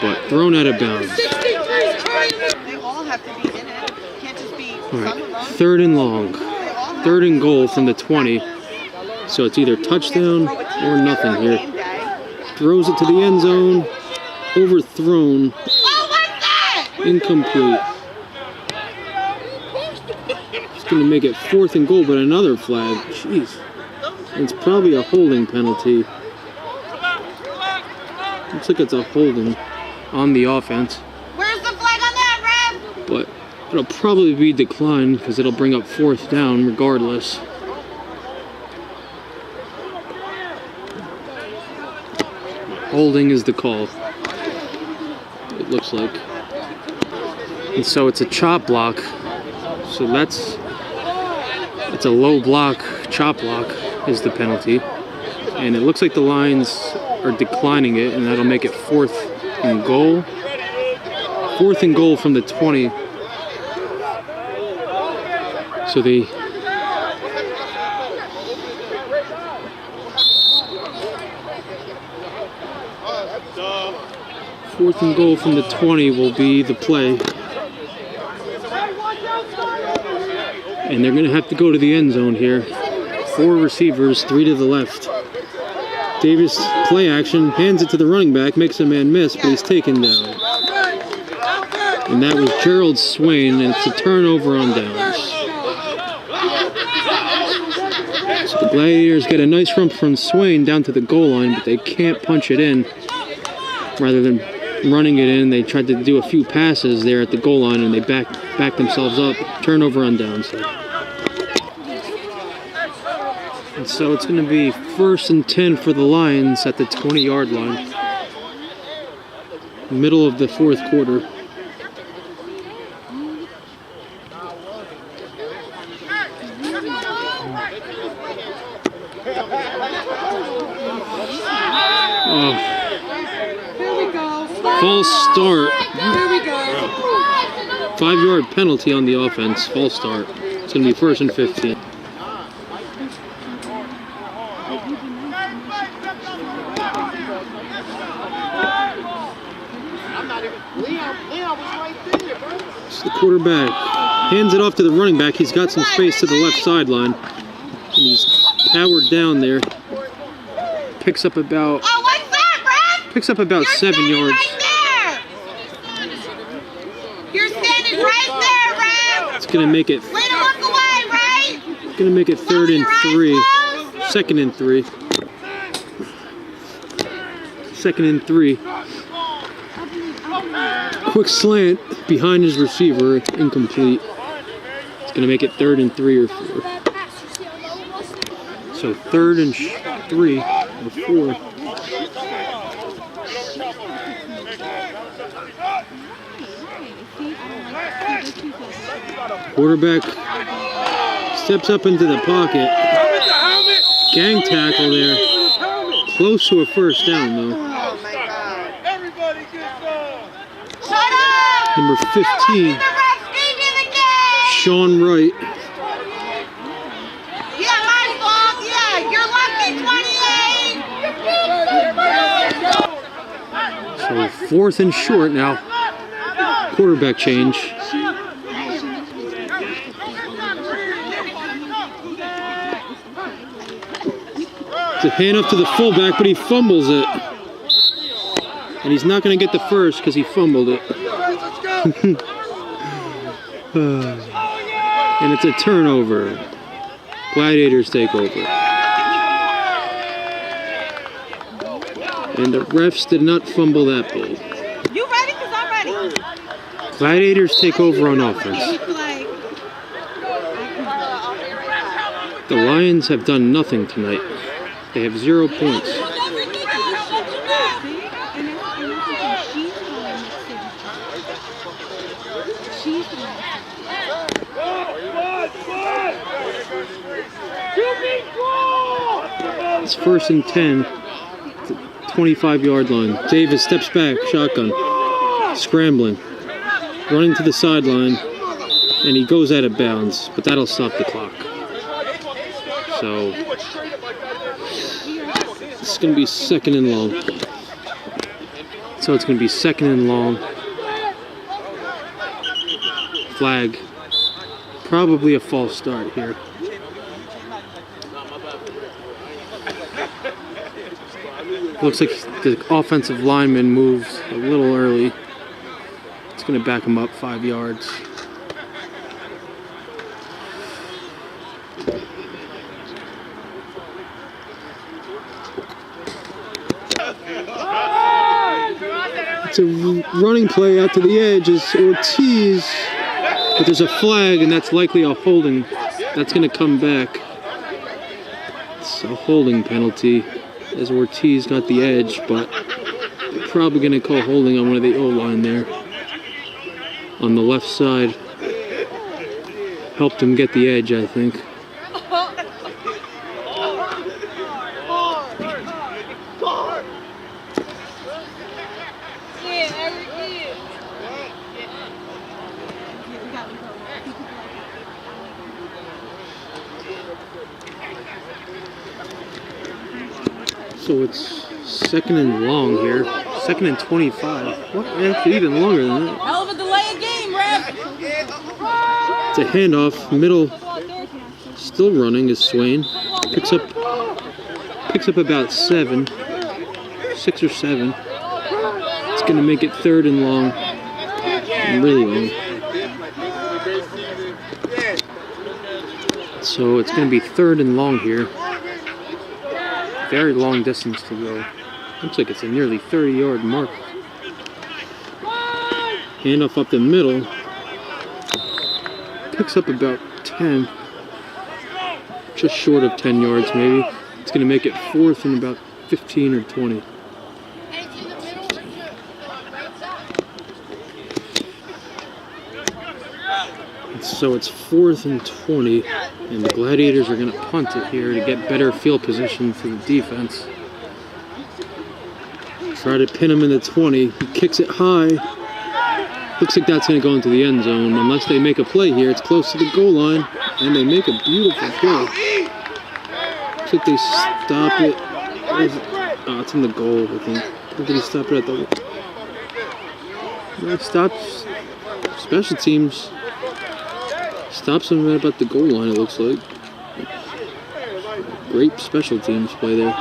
But thrown out of bounds. They all have to be in it. Can't just be all right. 3rd and long. 3rd and goal from the 20. So it's either touchdown or nothing here. Throws it to the end zone. Overthrown. Incomplete. It's going to make it 4th and goal, but another flag. Jeez. It's probably a holding penalty. Looks like it's a holding on the offense. Where's the flag on that, Rev? But it'll probably be declined because it'll bring up 4th down regardless. Holding is the call. It looks like. And so it's a chop block. So it's a low block, chop block is the penalty. And it looks like the Lions are declining it, and that'll make it 4th and goal. 4th and goal from the 20. So the fourth and goal from the 20 will be the play. And they're going to have to go to the end zone here. 4 receivers, 3 to the left. Davis, play action, hands it to the running back, makes a man miss, but he's taken down. And that was Gerald Swain, and it's a turnover on downs. So the Gladiators get a nice run from Swain down to the goal line, but they can't punch it in. Rather than running it in, they tried to do a few passes there at the goal line, and they backed themselves up. Turnover on downs. And so it's going to be 1st and 10 for the Lions at the 20-yard line. Middle of the 4th quarter. Oh. False start. 5-yard penalty on the offense. False start. It's going to be 1st and 15. It's the quarterback. Hands it off to the running back. He's got some space to the left sideline. And he's powered down there. Picks up about... Oh, what's that, Rev? Picks up about 7 yards. Right there. You're standing right there, Rev. It's going to make it... Way to look away, right? It's going to make it 3rd and 3. 2nd and 3. 2nd and 3. Quick slant behind his receiver. Incomplete. It's going to make it 3rd and 3 or 4. So 3rd and 3 or 4. Quarterback steps up into the pocket. Gang tackle there. Close to a 1st down though. Oh my God. Everybody gets up. Shut up. Number 15. Sean Wright. Yeah, my fault. Yeah, you're lucky, 28. So 4th and short now. Quarterback change. It's a handoff to the fullback, but he fumbles it. And he's not going to get the 1st because he fumbled it. And it's a turnover. Gladiators take over. And the refs did not fumble that ball. You ready? Because I'm ready. Gladiators take over on offense. The Lions have done nothing tonight. They have 0 points. It's 1st and 10. 25-yard line. Davis steps back, shotgun, scrambling, running to the sideline, and he goes out of bounds, but that'll stop the clock. So it's going to be 2nd and long. So it's going to be 2nd and long. Flag. Probably a false start here. Looks like the offensive lineman moved a little early. It's going to back him up 5 yards. It's a running play out to the edge as Ortiz, but there's a flag and that's likely a holding. That's going to come back. It's a holding penalty as Ortiz got the edge, but they're probably going to call holding on one of the O-line there. On the left side. Helped him get the edge, I think. So it's 2nd and long here. 2nd and 25. What? Actually, even longer than that. Hell of a delay of game, Rev. It's a handoff. Middle. Still running is Swain. Picks up about 7. 6 or 7. It's going to make it 3rd and long. Really long. So it's going to be 3rd and long here. Very long distance to go. Looks like it's a nearly 30-yard mark. Handoff up the middle. Picks up about 10. just short of 10 yards maybe. It's going to make it 4th and about 15 or 20. So it's 4th and 20, and the Gladiators are going to punt it here to get better field position for the defense. Try to pin him in the 20. He kicks it high. Looks like that's going to go into the end zone. Unless they make a play here, it's close to the goal line, and they make a beautiful play. Looks like they stop it. Oh, it's in the goal, I think. Did he stop it at the... No, stops special teams. Stops him right about the goal line, it looks like. Great special teams play there.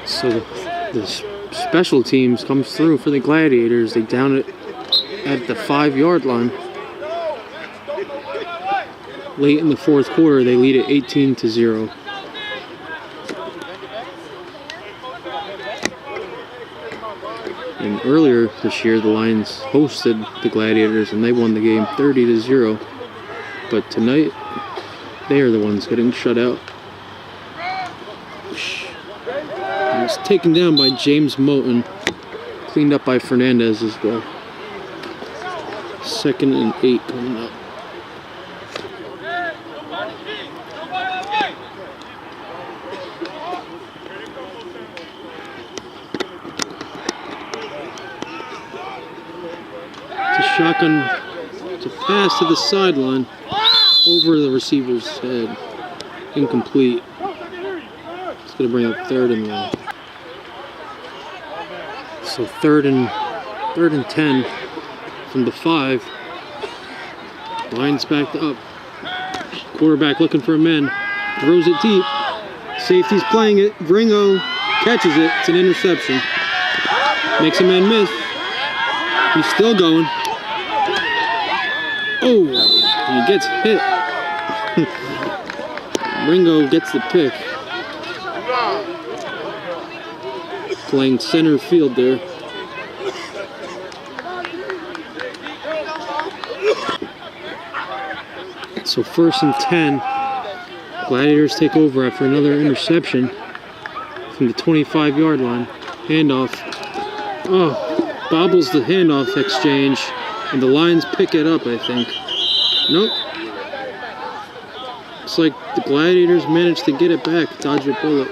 So the special teams comes through for the Gladiators. They down it at the 5-yard line. Late in the 4th quarter, they lead it 18-0. And earlier this year, the Lions hosted the Gladiators and they won the game 30-0. But tonight, they are the ones getting shut out. And it's taken down by James Moten, cleaned up by Fernandez as well. 2nd and 8 coming up. Shotgun to pass to the sideline over the receiver's head. Incomplete. It's going to bring up 3rd and 1. So 3rd and 10 from the 5. Lions backed up. Quarterback looking for a man. Throws it deep. Safety's playing it. Ringo catches it. It's an interception. Makes a man miss. He's still going. Oh, and he gets hit. Ringo gets the pick. Playing center field there. So 1st and 10. Gladiators take over after another interception from the 25-yard line. Handoff. Oh, bobbles the handoff exchange. And the Lions pick it up, I think. Nope. Looks like the Gladiators managed to get it back. Dodge a bullet.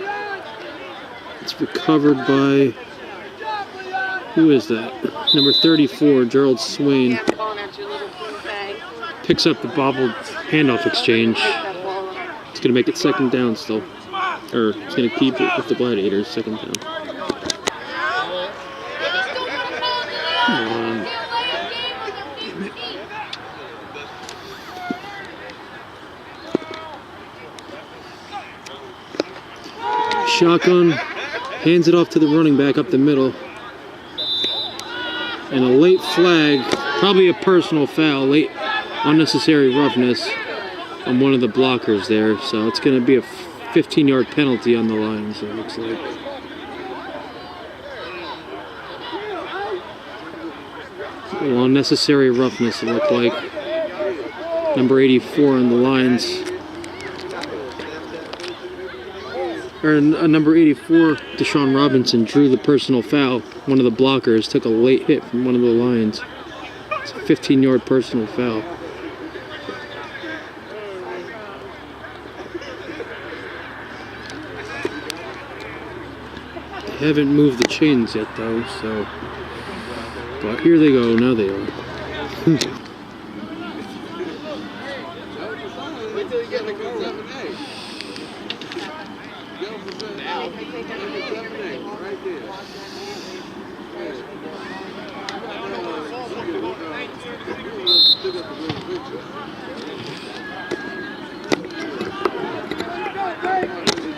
It's recovered by... Who is that? Number 34, Gerald Swain. Picks up the bobbled handoff exchange. It's going to make it 2nd down still. Or it's going to keep it with the Gladiators, 2nd down. Come on. Shotgun, hands it off to the running back up the middle. And a late flag, probably a personal foul, late unnecessary roughness on one of the blockers there. So it's going to be a 15-yard penalty on the Lions, it looks like. Well, unnecessary roughness, it looked like. Number 84 on the Lions. Or number 84, Deshaun Robinson, drew the personal foul. One of the blockers took a late hit from one of the Lions. It's a 15-yard personal foul. They haven't moved the chains yet, though, so... But here they go, now they are.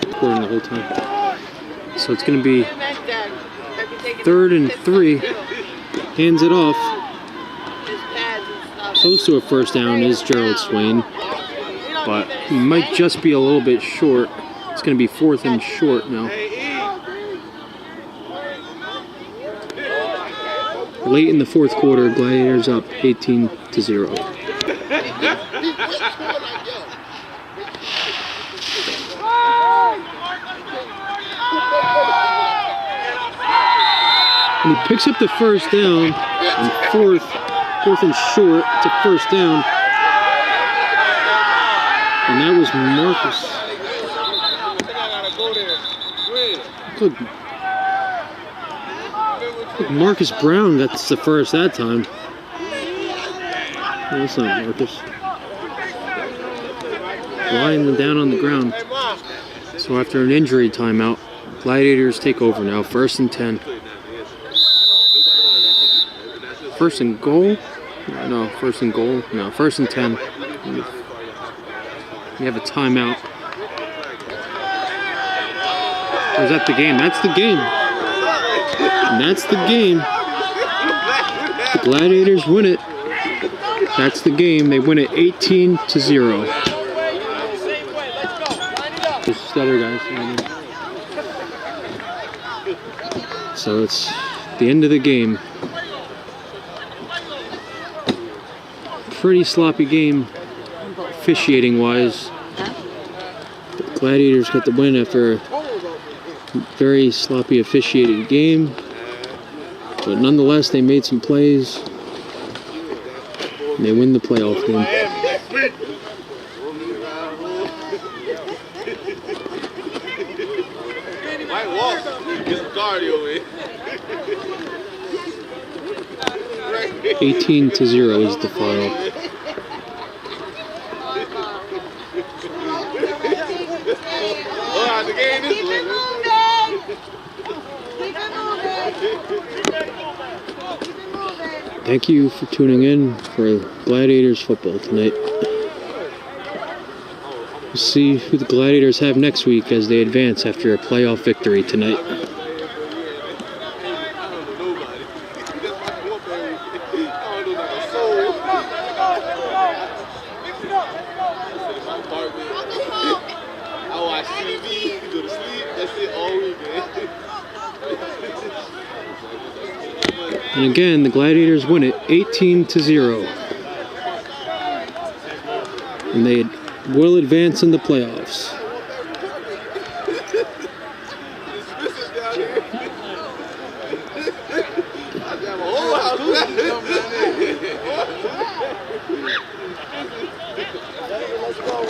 Recording the whole time. So it's going to be 3rd and 3. Hands it off. Close to a 1st down is Gerald Swain, but he might just be a little bit short. It's going to be 4th and short now. Late in the fourth quarter, Gladiators up 18-0. And he picks up the first down, and fourth and short. It's a first down. And that was Marcus. Look, Marcus Brown got the first that time. No, that's not Marcus. Lying down on the ground. So after an injury timeout, Gladiators take over now. 1st and 10. First and goal? No, 1st and goal. No, 1st and 10. We have a timeout. Or is that the game? That's the game. And that's the game. The Gladiators win it. That's the game. They win it 18-0. This is the other guys. So it's the end of the game. Pretty sloppy game, officiating wise. The Gladiators got the win after a very sloppy officiated game. But nonetheless, they made some plays. And they win the playoff game. Might walk. Get some cardio in. 18-0 is the final. The game is Thank you for tuning in for Gladiators football tonight. We'll see who the Gladiators have next week as they advance after a playoff victory tonight. And again, the Gladiators win it 18-0. And they will advance in the playoffs.